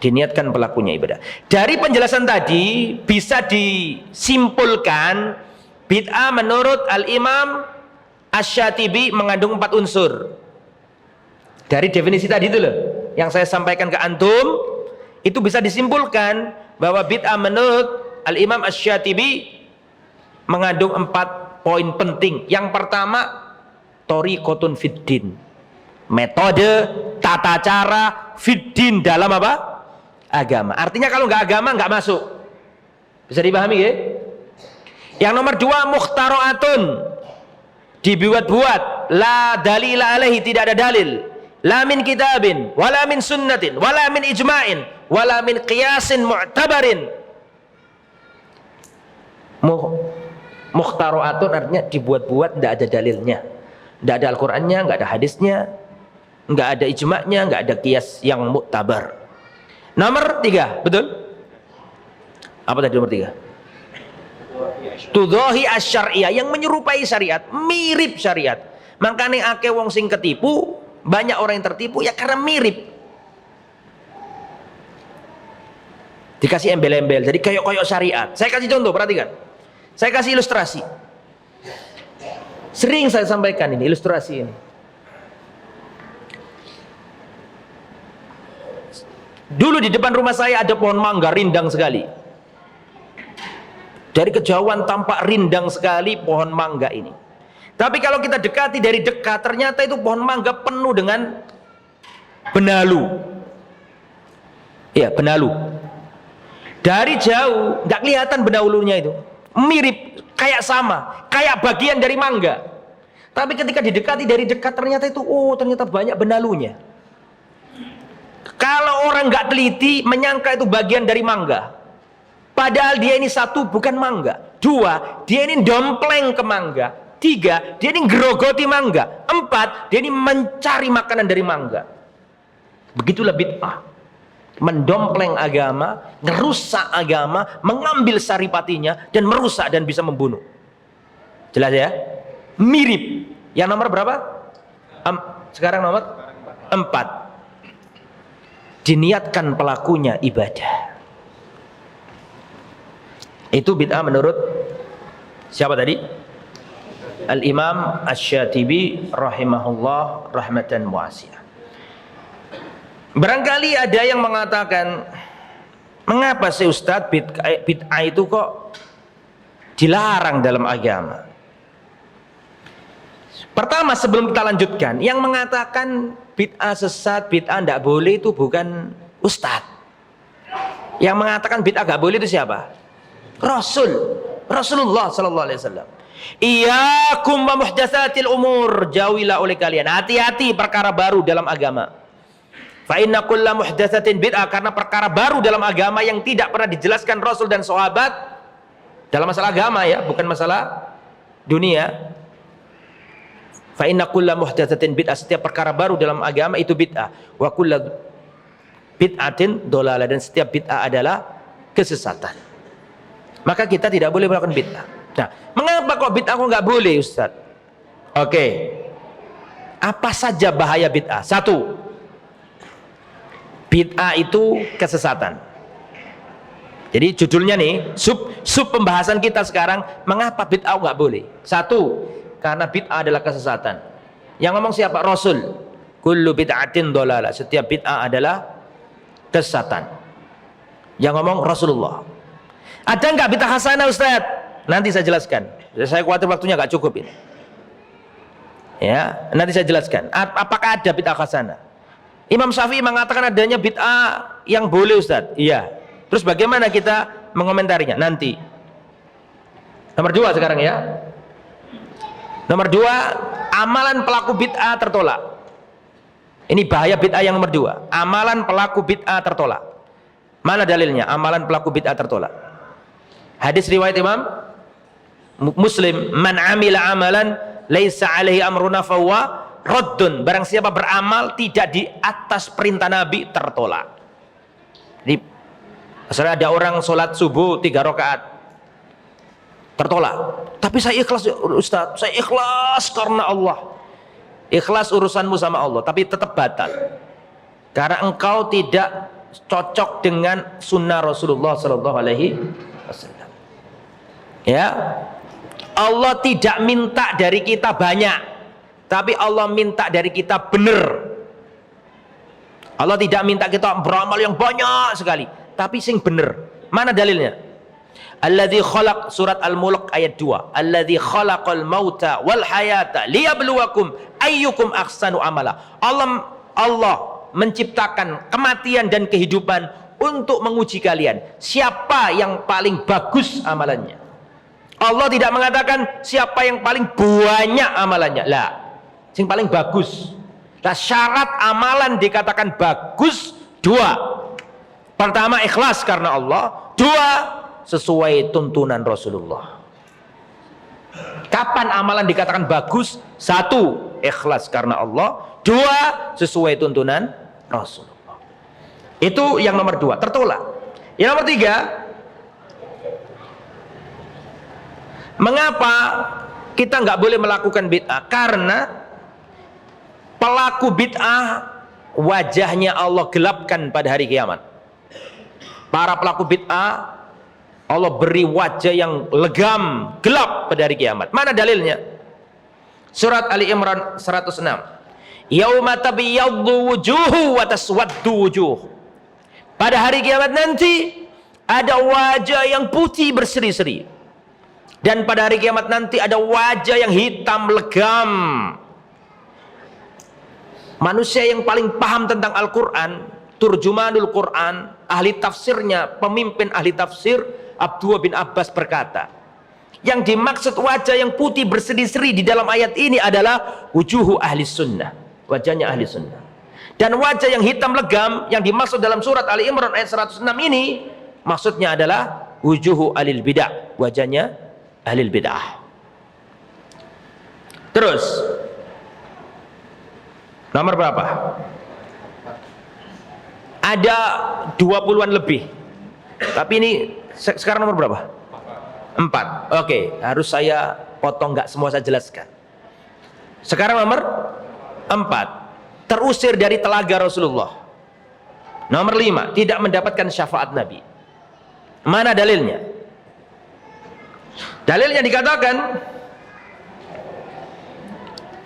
Diniatkan pelakunya ibadah. Dari penjelasan tadi bisa disimpulkan bid'ah menurut Al-Imam Asy-Syatibi mengandung 4 unsur. Dari definisi tadi itu loh yang saya sampaikan ke antum, itu bisa disimpulkan bahwa bid'ah menurut Al-Imam Asy-Syatibi mengandung 4 poin penting. Yang pertama, thariqatun fiddin, metode, tata cara fiddin dalam apa? Agama. Artinya kalau nggak agama nggak masuk. Bisa dipahami ya? Yang nomor 2, mukhtara'atun, dibuat-buat, la dalila alaihi, tidak ada dalil, la min kitabin wala min sunnatin wala min ijma'in wala min qiyasin mu'tabarin. Mukhtara'atun artinya dibuat-buat, tidak ada dalilnya, tidak ada Al-Qur'annya, nggak ada hadisnya, nggak ada ijma'nya, nggak ada qiyas yang mu'tabar. Nomor 3, betul? Apa tadi nomor 3? Tudahi asy-syar'iyyah, yang menyerupai syariat, mirip syariat. Makanya akeh wong sing ketipu, banyak orang yang tertipu ya karena mirip. Dikasih embel-embel, jadi kayak syariat. Saya kasih contoh, perhatikan. Saya kasih ilustrasi. Sering saya sampaikan ini, ilustrasi ini. Dulu di depan rumah saya ada pohon mangga rindang sekali. Dari kejauhan tampak rindang sekali pohon mangga ini. Tapi kalau kita dekati dari dekat, ternyata itu pohon mangga penuh dengan benalu. Ya, benalu. Dari jauh nggak kelihatan benalunya itu. Mirip, kayak sama, kayak bagian dari mangga. Tapi ketika didekati dari dekat, ternyata itu, oh ternyata banyak benalunya. Kalau orang nggak teliti, menyangka itu bagian dari mangga. Padahal dia ini 1, bukan mangga. 2, dia ini dompleng ke mangga. 3, dia ini gerogoti mangga. 4, dia ini mencari makanan dari mangga. Begitulah bid'ah. Mendompleng agama, ngerusak agama, mengambil saripatinya, dan merusak dan bisa membunuh. Jelas ya? Mirip. Yang nomor berapa? Sekarang nomor 4. Diniatkan pelakunya ibadah. Itu bid'ah menurut siapa tadi? Al-Imam Asy-Syatibi rahimahullah rahmatan wasi'ah. Barangkali ada yang mengatakan, mengapa sih Ustadz bid'ah itu kok dilarang dalam agama? Pertama, sebelum kita lanjutkan, yang mengatakan bid'ah sesat, bid'ah tidak boleh itu bukan Ustadz. Yang mengatakan bid'ah tidak boleh itu siapa? Rasulullah sallallahu alaihi wasallam. Iyyakum wa muhdatsatil umur, jauhilah oleh kalian, hati-hati perkara baru dalam agama. Fa inna kulla muhdatsatin bid'ah, karena perkara baru dalam agama yang tidak pernah dijelaskan Rasul dan sahabat dalam masalah agama ya, bukan masalah dunia. Fa inna kulla muhdatsatin bid'ah, setiap perkara baru dalam agama itu bid'ah. Wa kulla bid'atin dhalalah, dan setiap bid'ah adalah kesesatan. Maka kita tidak boleh melakukan bid'ah. Nah, mengapa kok bid'ah kok nggak boleh, Ustaz? Oke. Apa saja bahaya bid'ah? 1, bid'ah itu kesesatan. Jadi judulnya nih, sub pembahasan kita sekarang, mengapa bid'ah nggak boleh? 1, karena bid'ah adalah kesesatan. Yang ngomong siapa? Rasul. Kullu bid'atin dhalalah, setiap bid'ah adalah kesesatan. Yang ngomong Rasulullah. Ada nggak bid'ah hasanah, Ustaz? Nanti saya jelaskan. Saya khawatir waktunya nggak cukup ini. Ya, nanti saya jelaskan. Apakah ada bid'ah hasanah? Imam Syafi'i mengatakan adanya bid'ah yang boleh, Ustaz. Iya. Terus bagaimana kita mengomentarinya? Nanti. Nomor 2 sekarang ya. Nomor 2, amalan pelaku bid'ah tertolak. Ini bahaya bid'ah yang nomor 2. Amalan pelaku bid'ah tertolak. Mana dalilnya? Amalan pelaku bid'ah tertolak. Hadis riwayat Imam Muslim, man amila amalan laisa alaihi amruna fahuwa raddun. Barang siapa beramal tidak di atas perintah Nabi, tertolak. Jadi misalnya ada orang sholat subuh 3 rakaat, tertolak. Tapi saya ikhlas Ustaz, saya ikhlas karena Allah. Ikhlas urusanmu sama Allah, tapi tetap batal. Karena engkau tidak cocok dengan sunnah Rasulullah Sallallahu Alaihi Wasallam. Ya, Allah tidak minta dari kita banyak, tapi Allah minta dari kita benar. Allah tidak minta kita beramal yang banyak sekali, tapi sing benar. Mana dalilnya? Alladzi khalaq, surat Al-Mulk ayat 2. Alladzi khalaqal mauta wal hayata liyabluwakum ayyukum ahsanu amala. Allah menciptakan kematian dan kehidupan untuk menguji kalian. Siapa yang paling bagus amalannya? Allah tidak mengatakan siapa yang paling banyak amalannya. Lah, yang paling bagus. Nah, syarat amalan dikatakan bagus 2. Pertama, ikhlas karena Allah. 2, sesuai tuntunan Rasulullah. Kapan amalan dikatakan bagus? 1, ikhlas karena Allah. 2, sesuai tuntunan Rasulullah. Itu yang nomor 2, tertolak. Yang nomor 3, mengapa kita nggak boleh melakukan bid'ah? Karena pelaku bid'ah wajahnya Allah gelapkan pada hari kiamat. Para pelaku bid'ah Allah beri wajah yang legam, gelap pada hari kiamat. Mana dalilnya? Surat Ali Imran 106. Yauma tabyaddu wujuhu wa taswaddu wujuh. Pada hari kiamat nanti ada wajah yang putih berseri-seri. Dan pada hari kiamat nanti ada wajah yang hitam legam. Manusia yang paling paham tentang Al-Quran, turjumanul Quran, ahli tafsirnya, pemimpin ahli tafsir Abdullah bin Abbas berkata, yang dimaksud wajah yang putih berseri-seri di dalam ayat ini adalah wujuhu ahli sunnah, wajahnya ahli sunnah. Dan wajah yang hitam legam yang dimaksud dalam surat Ali Imran ayat 106 ini maksudnya adalah wujuhu alil bidah, wajahnya ahli bidah. Terus nomor berapa? Ada 20-an lebih. Tapi ini sekarang nomor berapa? 4. Oke, harus saya potong, nggak semua saya jelaskan. Sekarang nomor 4. Terusir dari telaga Rasulullah. Nomor 5, tidak mendapatkan syafaat Nabi. Mana dalilnya? Dalilnya dikatakan,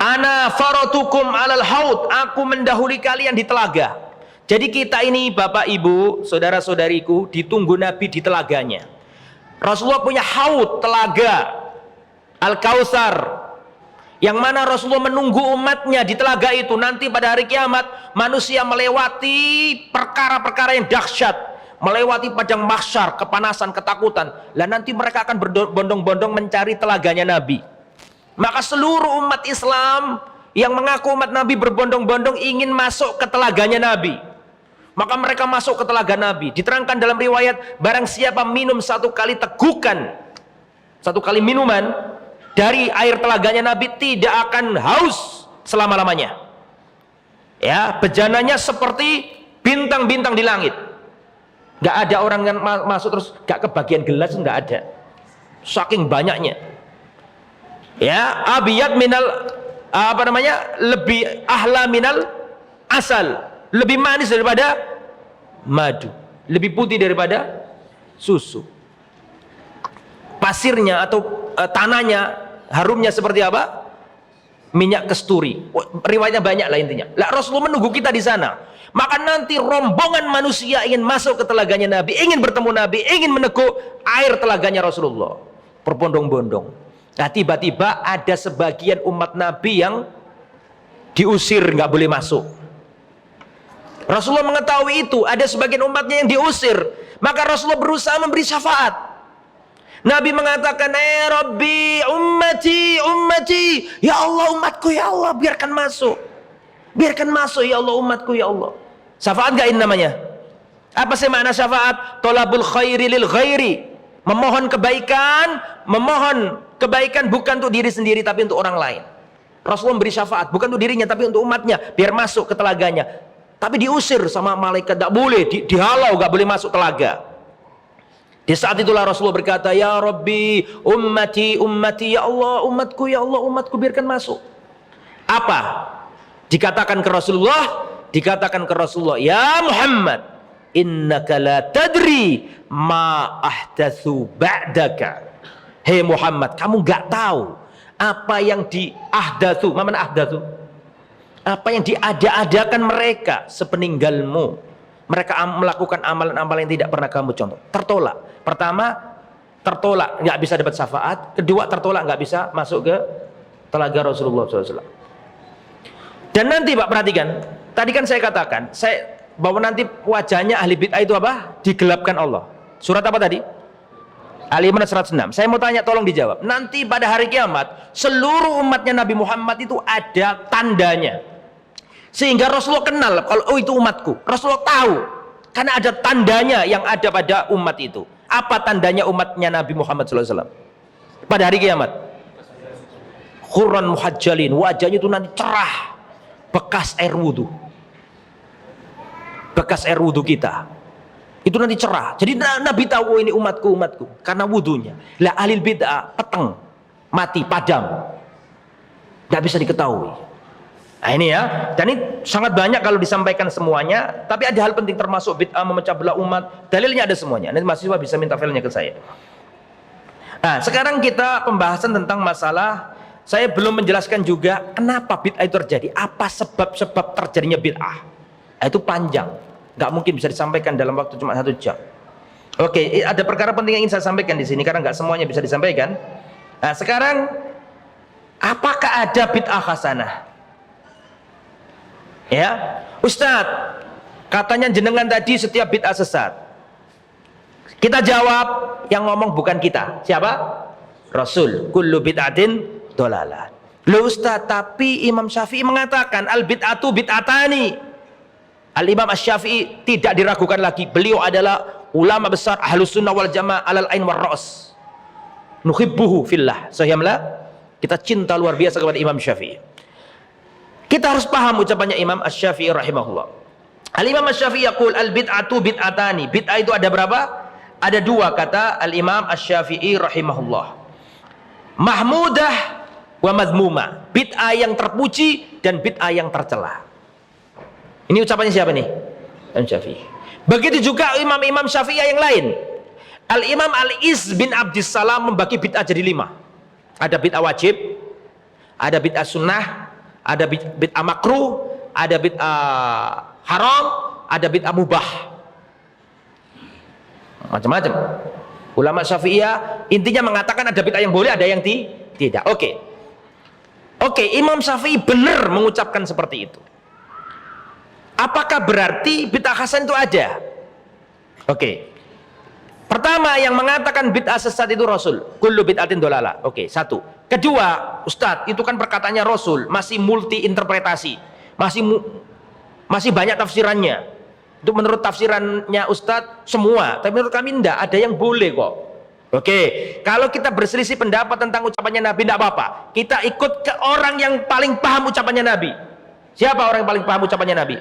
ana faratukum alal haud, aku mendahului kalian di telaga. Jadi kita ini Bapak Ibu, saudara-saudariku, ditunggu Nabi di telaganya. Rasulullah punya haud, telaga Al-Kautsar, yang mana Rasulullah menunggu umatnya di telaga itu. Nanti pada hari kiamat manusia melewati perkara-perkara yang dahsyat, melewati padang mahsyar, kepanasan, ketakutan. Lah nanti mereka akan berbondong-bondong mencari telaganya Nabi. Maka seluruh umat Islam yang mengaku umat Nabi berbondong-bondong ingin masuk ke telaganya Nabi. Maka mereka masuk ke telaga Nabi. Diterangkan dalam riwayat, barang siapa minum 1 kali tegukan, 1 kali minuman dari air telaganya Nabi, tidak akan haus selama-lamanya. Ya, bejananya seperti bintang-bintang di langit. Gak ada orang yang masuk terus gak kebagian gelas, gak ada. Saking banyaknya. Ya, abiyat minal lebih ahla minal asal, lebih manis daripada madu, lebih putih daripada susu. Pasirnya atau tanahnya, harumnya seperti apa? Minyak kasturi. Riwayatnya banyak lah intinya. Lah Rasulullah menunggu kita di sana. Maka nanti rombongan manusia ingin masuk ke telaganya Nabi, ingin bertemu Nabi, ingin meneguk air telaganya Rasulullah. Berbondong-bondong. Nah, tiba-tiba ada sebagian umat Nabi yang diusir, nggak boleh masuk. Rasulullah mengetahui itu, ada sebagian umatnya yang diusir, maka Rasulullah berusaha memberi syafaat. Nabi mengatakan, Rabbi ummati ummati, ya Allah umatku ya Allah, biarkan masuk ya Allah umatku ya Allah. Syafaat gak ini namanya? Apa sih makna syafaat? Tolabul khairi lil ghairi, memohon kebaikan bukan untuk diri sendiri tapi untuk orang lain. Rasulullah memberi syafaat bukan untuk dirinya tapi untuk umatnya, biar masuk ke telaganya. Tapi diusir sama malaikat, tidak boleh, dihalau, gak boleh masuk telaga. Di saat itulah Rasulullah berkata, ya Rabbi ummati ummati, ya Allah umatku ya Allah umatku, biarkan masuk. Apa dikatakan ke Rasulullah, ya Muhammad, innaka la tadri ma ahdatsu ba'daka. Hei Muhammad, kamu gak tahu apa yang diahdatsu, mana ahdatsu? Apa yang diada-adakan mereka sepeninggalmu. Mereka melakukan amalan-amalan yang tidak pernah kamu contoh. Tertolak. Pertama, tertolak, nggak bisa dapat syafaat. Kedua, tertolak, nggak bisa masuk ke telaga Rasulullah SAW. Dan nanti Pak perhatikan, tadi kan saya katakan, bahwa nanti wajahnya ahli bid'ah itu apa? Digelapkan Allah. Surat apa tadi? Ali Imran 106. Saya mau tanya, tolong dijawab. Nanti pada hari kiamat, seluruh umatnya Nabi Muhammad itu ada tandanya. Sehingga Rasulullah kenal, kalau oh itu umatku. Rasulullah tahu, karena ada tandanya yang ada pada umat itu. Apa tandanya umatnya Nabi Muhammad SAW? Pada hari kiamat, khurran muhajjalin, wajahnya itu nanti cerah, bekas air wudhu. Bekas air wudhu kita itu nanti cerah. Jadi Nabi tahu, oh, ini umatku karena wudhunya. Lah ahli bid'ah peteng, mati, padam, nggak bisa diketahui. Nah ini ya, dan ini sangat banyak kalau disampaikan semuanya, tapi ada hal penting termasuk bid'ah memecah belah umat, dalilnya ada semuanya. Nanti mahasiswa bisa minta filenya ke saya. Nah sekarang kita pembahasan tentang masalah, saya belum menjelaskan juga kenapa bid'ah itu terjadi, apa sebab-sebab terjadinya bid'ah. Nah, itu panjang, nggak mungkin bisa disampaikan dalam waktu cuma 1 jam. Oke, ada perkara penting yang ingin saya sampaikan di sini karena nggak semuanya bisa disampaikan. Nah sekarang, apakah ada bid'ah hasanah? Ya, Ustadz, katanya jenengan tadi setiap bid'ah sesat. Kita jawab, yang ngomong bukan kita. Siapa? Rasul. Kullu bid'atin dolalah. Loh Ustadz, tapi Imam Syafi'i mengatakan al bid'atu bid'atani. Al Imam Asy-Syafi'i tidak diragukan lagi. Beliau adalah ulama besar Ahlus Sunnah wal Jamaah alal ain war ra's. Nuhibbuhu fillah. Sahihlah. Kita cinta luar biasa kepada Imam Syafi'i. Kita harus paham ucapannya Imam Asy-Syafi'i rahimahullah. Al-Imam Asy-Syafi'i yaqul al-bid'atu bid'atani. Bid'ah itu ada berapa? Ada 2 kata Al-Imam Asy-Syafi'i rahimahullah. Mahmudah wa madhmumah. Bid'ah yang terpuji dan bid'ah yang tercela. Ini ucapannya siapa nih? Imam Syafi'i. Begitu juga imam-imam Syafi'i yang lain. Al-Imam Al-Iz bin Abdissalam membagi bid'ah jadi 5. Ada bid'ah wajib, ada bid'ah sunnah, ada bid'ah makruh, ada bid'ah haram, ada bid'ah mubah. Macam-macam. Ulama Syafi'iyah intinya mengatakan ada bid'ah yang boleh, ada yang tidak. Oke, Imam Syafi'i benar mengucapkan seperti itu. Apakah berarti bid'ah hasan itu ada? Oke. Pertama yang mengatakan bid'ah sesat itu Rasul. Kullu bid'atin dolalah. Oke, 1. Kedua, Ustadz, itu kan perkataannya Rasul, masih multi interpretasi, masih banyak tafsirannya. Itu menurut tafsirannya Ustadz semua, tapi menurut kami enggak, ada yang boleh kok. Oke, kalau kita berselisih pendapat tentang ucapannya Nabi, enggak apa-apa. Kita ikut ke orang yang paling paham ucapannya Nabi. Siapa orang yang paling paham ucapannya Nabi?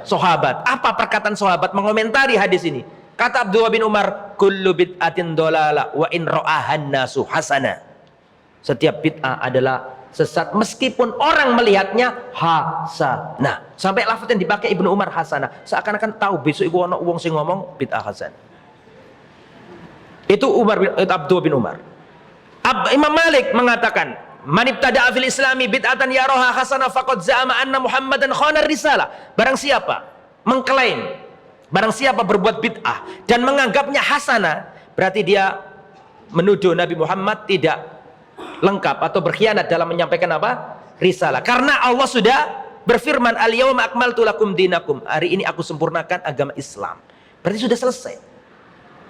Sahabat. Apa perkataan sahabat mengomentari hadis ini? Kata Abdullah bin Umar, kullu bid'atin dolalah wa in ra'ahan nasu hasana. Setiap bid'ah adalah sesat meskipun orang melihatnya hasanah. Sampai lafaz yang dipakai Ibnu Umar hasanah, seakan-akan tahu besok iku ana wong sing ngomong bid'ah hasan. Itu Abdullah bin Umar. Imam Malik mengatakan, man ibtada'a fil islami bid'atan yaraha hasanah faqad za'ama anna Muhammadan khana risalah. Barang siapa mengklaim, barang siapa berbuat bid'ah dan menganggapnya hasanah, berarti dia menuduh Nabi Muhammad tidak lengkap atau berkhianat dalam menyampaikan apa? risalah. Karena Allah sudah berfirman, al-yauma akmaltu lakum dinakum. Hari ini aku sempurnakan agama Islam. Berarti sudah selesai.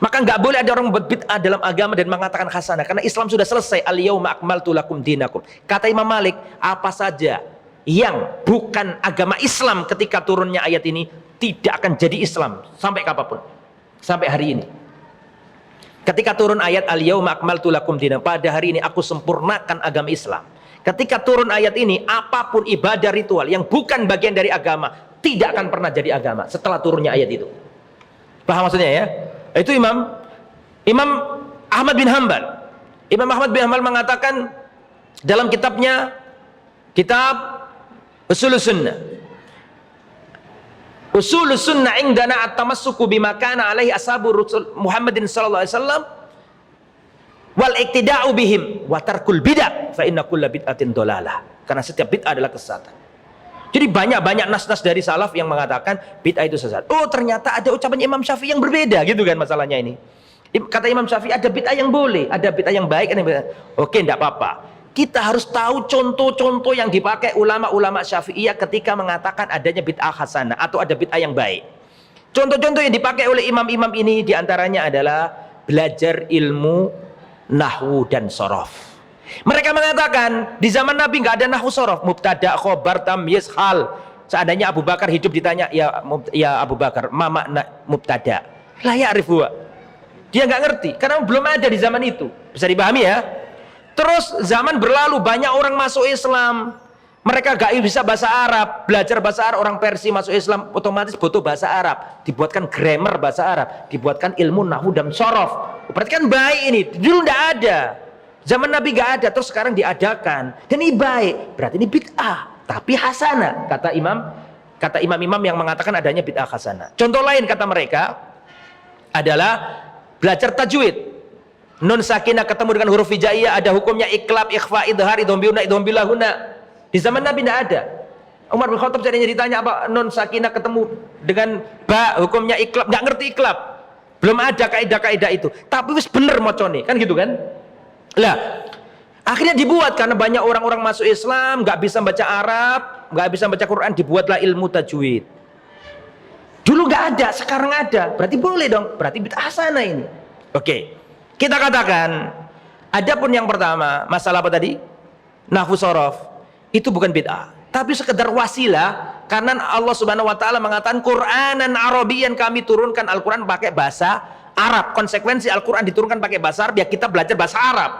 Maka nggak boleh ada orang berbid'ah dalam agama dan mengatakan hasanah, karena Islam sudah selesai. Al-yauma akmaltu lakum dinakum. Kata Imam Malik, apa saja yang bukan agama Islam ketika turunnya ayat ini tidak akan jadi Islam sampai kapanpun, sampai hari ini. Ketika turun ayat al-yauma akmaltu lakum dinakum, pada hari ini aku sempurnakan agama Islam. Ketika turun ayat ini, apapun ibadah ritual yang bukan bagian dari agama tidak akan pernah jadi agama setelah turunnya ayat itu. Paham maksudnya ya? Itu Imam Ahmad bin Hanbal. Imam Ahmad bin Hanbal mengatakan dalam kitabnya, kitab Ushulus Sunnah, Ushulus Sunnah indana at-tamassuku bima kana alaihi ashabu Rasul Muhammadin sallallahu alaihi wasallam wal iktida'u bihim wa tarkul bid'ah fa inna kulla bid'atin dhalalah. Karena setiap bid'ah adalah kesesatan. Jadi banyak nas-nas dari salaf yang mengatakan bid'ah itu sesat. Oh, ternyata ada ucapan Imam Syafi'i yang berbeda gitu kan masalahnya ini. Kata Imam Syafi'i ada bid'ah yang boleh, ada bid'ah yang baik, ada bid'ah. Oke, enggak apa-apa. Kita harus tahu contoh-contoh yang dipakai ulama-ulama Syafi'iyah ketika mengatakan adanya bid'ah hasanah atau ada bid'ah yang baik. Contoh-contoh yang dipakai oleh imam-imam ini diantaranya adalah belajar ilmu nahwu dan sorof. Mereka mengatakan di zaman Nabi nggak ada nahwu sorof, mubtada, khobar, tamyiz, hal. Seandainya Abu Bakar hidup ditanya, ya Abu Bakar, ma makna mubtada? La ya'rif huwa. Dia nggak ngerti karena belum ada di zaman itu. Bisa dipahami ya? Terus zaman berlalu, banyak orang masuk Islam. Mereka gak bisa bahasa Arab, belajar bahasa Arab. Orang Persia masuk Islam otomatis butuh bahasa Arab. Dibuatkan grammar bahasa Arab, dibuatkan ilmu nahwu dan sorof. Berarti kan baik ini. Dulu nggak ada, zaman Nabi nggak ada, terus sekarang diadakan. Dan ini baik, berarti ini bid'ah, tapi hasanah. Kata imam-imam yang mengatakan adanya bid'ah hasanah. Contoh lain kata mereka adalah belajar tajwid. Nun sakinah ketemu dengan huruf hijaiyah, ada hukumnya iklab, ikhfa, idhar, idhom biuna, idhom bilahuna. Di zaman Nabi tidak ada. Umar bin Khattab seandainya ditanya apa nun sakinah ketemu dengan ba, hukumnya iklab, nggak ngerti iklab. Belum ada kaidah-kaidah itu. Tapi wis bener mocone, kan gitu kan? Lah, akhirnya dibuat karena banyak orang-orang masuk Islam, nggak bisa baca Arab, nggak bisa baca Quran, dibuatlah ilmu tajwid. Dulu nggak ada, sekarang ada. Berarti boleh dong. Berarti bid'ah hasanah ini. Oke. Kita katakan, adapun yang pertama, masalah apa tadi? Nahwu sorof, itu bukan bid'ah, tapi sekedar wasilah, karena Allah Subhanahu Wa Taala mengatakan Quranan Arabian, kami turunkan Al-Quran pakai bahasa Arab. Konsekuensi Al-Quran diturunkan pakai bahasa Arab, ya kita belajar bahasa Arab.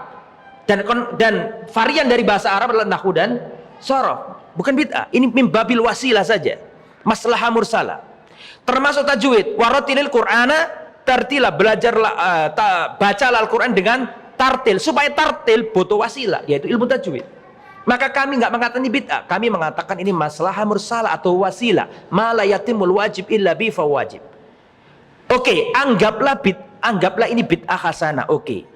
Dan varian dari bahasa Arab adalah nahwu dan sorof, bukan bid'ah. Ini mimbabil wasilah saja, maslahah mursalah. Termasuk tajwid, waratilil Qur'ana tartila, belajarlah bacalah Al-Quran dengan tartil. Supaya tartil butuh wasilah, yaitu ilmu tajwid. Maka kami nggak mengatakan ini bid'ah, kami mengatakan ini maslahah mursalah atau wasilah. Ma la yatimul wajib illa bi fawajib. Oke, anggaplah ini bid'ah hasanah. Oke.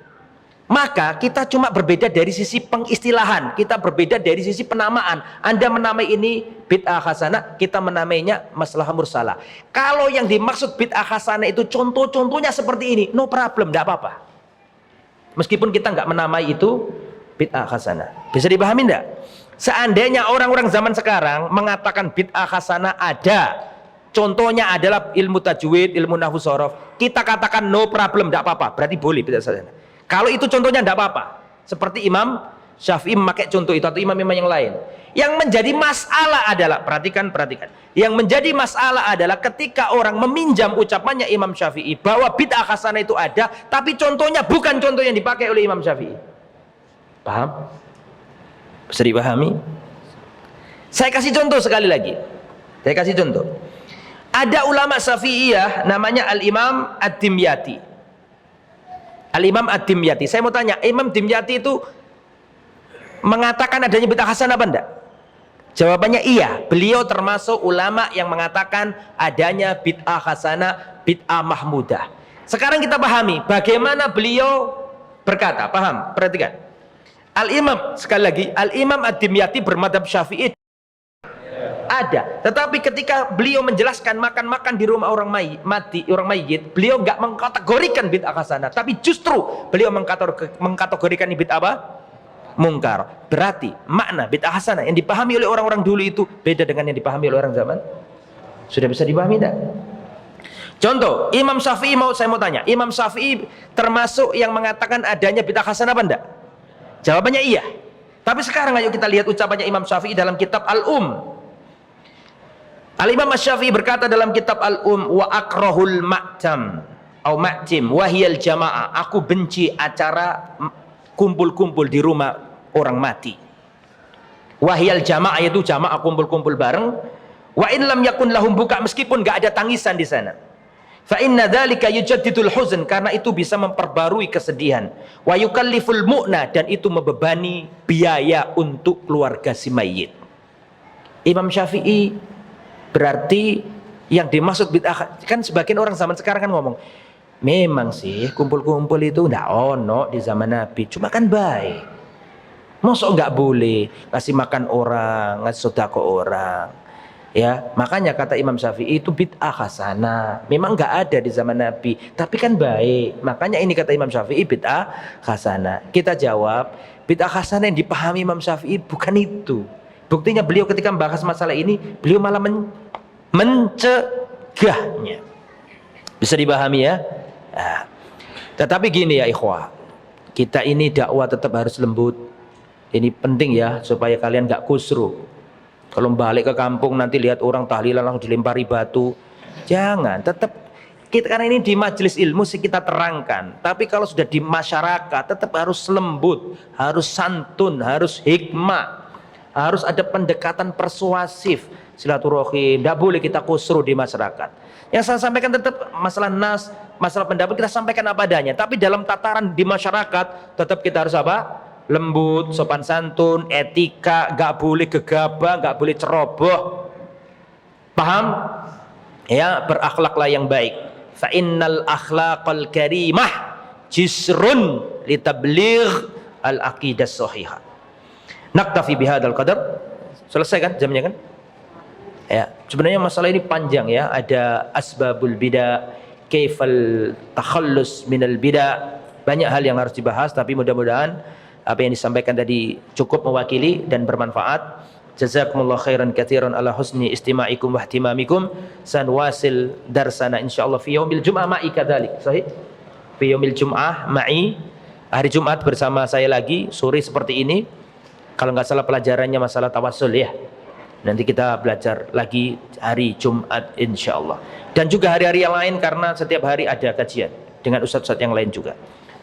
Maka kita cuma berbeda dari sisi pengistilahan, kita berbeda dari sisi penamaan. Anda menamai ini bid'ah hasanah, kita menamainya maslahah mursalah. Kalau yang dimaksud bid'ah hasanah itu contoh-contohnya seperti ini, no problem, tidak apa-apa. Meskipun kita nggak menamai itu bid'ah hasanah. Bisa dipahami enggak? Seandainya orang-orang zaman sekarang mengatakan bid'ah hasanah ada, contohnya adalah ilmu tajwid, ilmu nahwu sorof, kita katakan no problem, tidak apa-apa, berarti boleh bid'ah hasanah. Kalau itu contohnya tidak apa-apa. Seperti Imam Syafi'i memakai contoh itu atau imam-imam yang lain. Yang menjadi masalah adalah, perhatikan. Yang menjadi masalah adalah ketika orang meminjam ucapannya Imam Syafi'i bahwa bid'ah hasanah itu ada, tapi contohnya bukan contoh yang dipakai oleh Imam Syafi'i. Paham? Bisa dipahami? Saya kasih contoh sekali lagi. Saya kasih contoh. Ada ulama Syafi'iyah namanya Al-Imam Ad-Dimyati. Al-Imam Ad-Dimyati. Saya mau tanya, Imam Dimyati itu mengatakan adanya bid'ah hasanah apa enggak? Jawabannya iya. Beliau termasuk ulama yang mengatakan adanya bid'ah hasanah, bid'ah mahmudah. Sekarang kita pahami bagaimana beliau berkata. Paham? Perhatikan. Al-Imam, sekali lagi, Al-Imam Ad-Dimyati bermadhab Syafi'i. Ada, tetapi ketika beliau menjelaskan makan-makan di rumah orang mayit, beliau nggak mengkategorikan bid'ah hasanah, tapi justru beliau mengkategorikan bid'ah apa? mungkar. Berarti makna bid'ah hasanah yang dipahami oleh orang-orang dulu itu beda dengan yang dipahami oleh orang zaman. Sudah bisa dipahami tidak? Contoh, Imam Syafi'i saya mau tanya, Imam Syafi'i termasuk yang mengatakan adanya bid'ah hasanah apa enggak? Jawabannya iya. Tapi sekarang ayo kita lihat ucapannya Imam Syafi'i dalam kitab Al-Um. Al-Imam Asy-Syafi'i berkata dalam kitab Al-Um, wa akrahul ma'tam atau ma'tim wahiyal jamaah, aku benci acara kumpul-kumpul di rumah orang mati. Wahiyal jamaah itu jamaah kumpul-kumpul bareng. Wa in lam yakun lahum buka, meskipun enggak ada tangisan di sana. Fa inna dzalika yujaddidul huzn, karena itu bisa memperbarui kesedihan. Wa yukalliful mu'na, dan itu membebani biaya untuk keluarga si mayit. Imam Syafi'i berarti yang dimaksud bid'ah, kan sebagian orang zaman sekarang kan ngomong, memang sih kumpul-kumpul itu ndak ono di zaman Nabi, cuma kan baik. Mosok nggak boleh ngasih makan orang, ngasih sedekah orang. Ya, makanya kata Imam Syafi'i itu bid'ah hasanah. Memang nggak ada di zaman Nabi, tapi kan baik. Makanya ini kata Imam Syafi'i bid'ah hasanah. Kita jawab, bid'ah hasanah yang dipahami Imam Syafi'i bukan itu. Buktinya beliau ketika membahas masalah ini, beliau malah mencegahnya. Bisa dipahami ya? Nah, tetapi gini ya ikhwah, kita ini dakwah tetap harus lembut. Ini penting ya, supaya kalian gak kusru. Kalau balik ke kampung nanti lihat orang tahlilan langsung dilempari batu, jangan. Tetap kita, karena ini di majelis ilmu sih kita terangkan. Tapi kalau sudah di masyarakat tetap harus lembut, harus santun, harus hikmah. Harus ada pendekatan persuasif, silaturahim. Tidak boleh kita kusru di masyarakat. Yang saya sampaikan tetap masalah nas, masalah pendapat kita sampaikan apa adanya. Tapi dalam tataran di masyarakat tetap kita harus apa? Lembut, sopan santun, etika, gak boleh gegabah, gak boleh ceroboh. Paham? Ya, berakhlaklah yang baik. Fa innal akhlaqal karimah jisrun litabligh al aqidah shahihah. Naktafi bihadzal qadar. Selesai kan jamnya kan? Ya, sebenarnya masalah ini panjang ya. Ada asbabul bidah, kaifal takhallus minal bidah. Banyak hal yang harus dibahas, tapi mudah-mudahan apa yang disampaikan tadi cukup mewakili dan bermanfaat. Jazakumullah khairan katsiran ala husni istima'ikum wa ihtimamikum. Sanwasil darsana insyaallah fi yaumil jum'ah ma'i kadzalik. Sahih? Fi yaumil jum'ah ma'i. Hari Jumat bersama saya lagi sore seperti ini. Kalau nggak salah pelajarannya masalah tawassul ya. Nanti kita belajar lagi hari Jumat insyaallah. Dan juga hari-hari yang lain karena setiap hari ada kajian dengan ustadz-ustadz yang lain juga.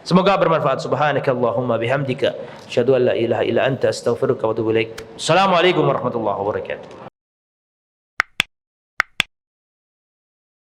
Semoga bermanfaat. Subhanakallahumma bihamdika asyhadu an la ilaha illa anta astaghfiruka wa atubu ilaik. Assalamualaikum warahmatullahi wabarakatuh.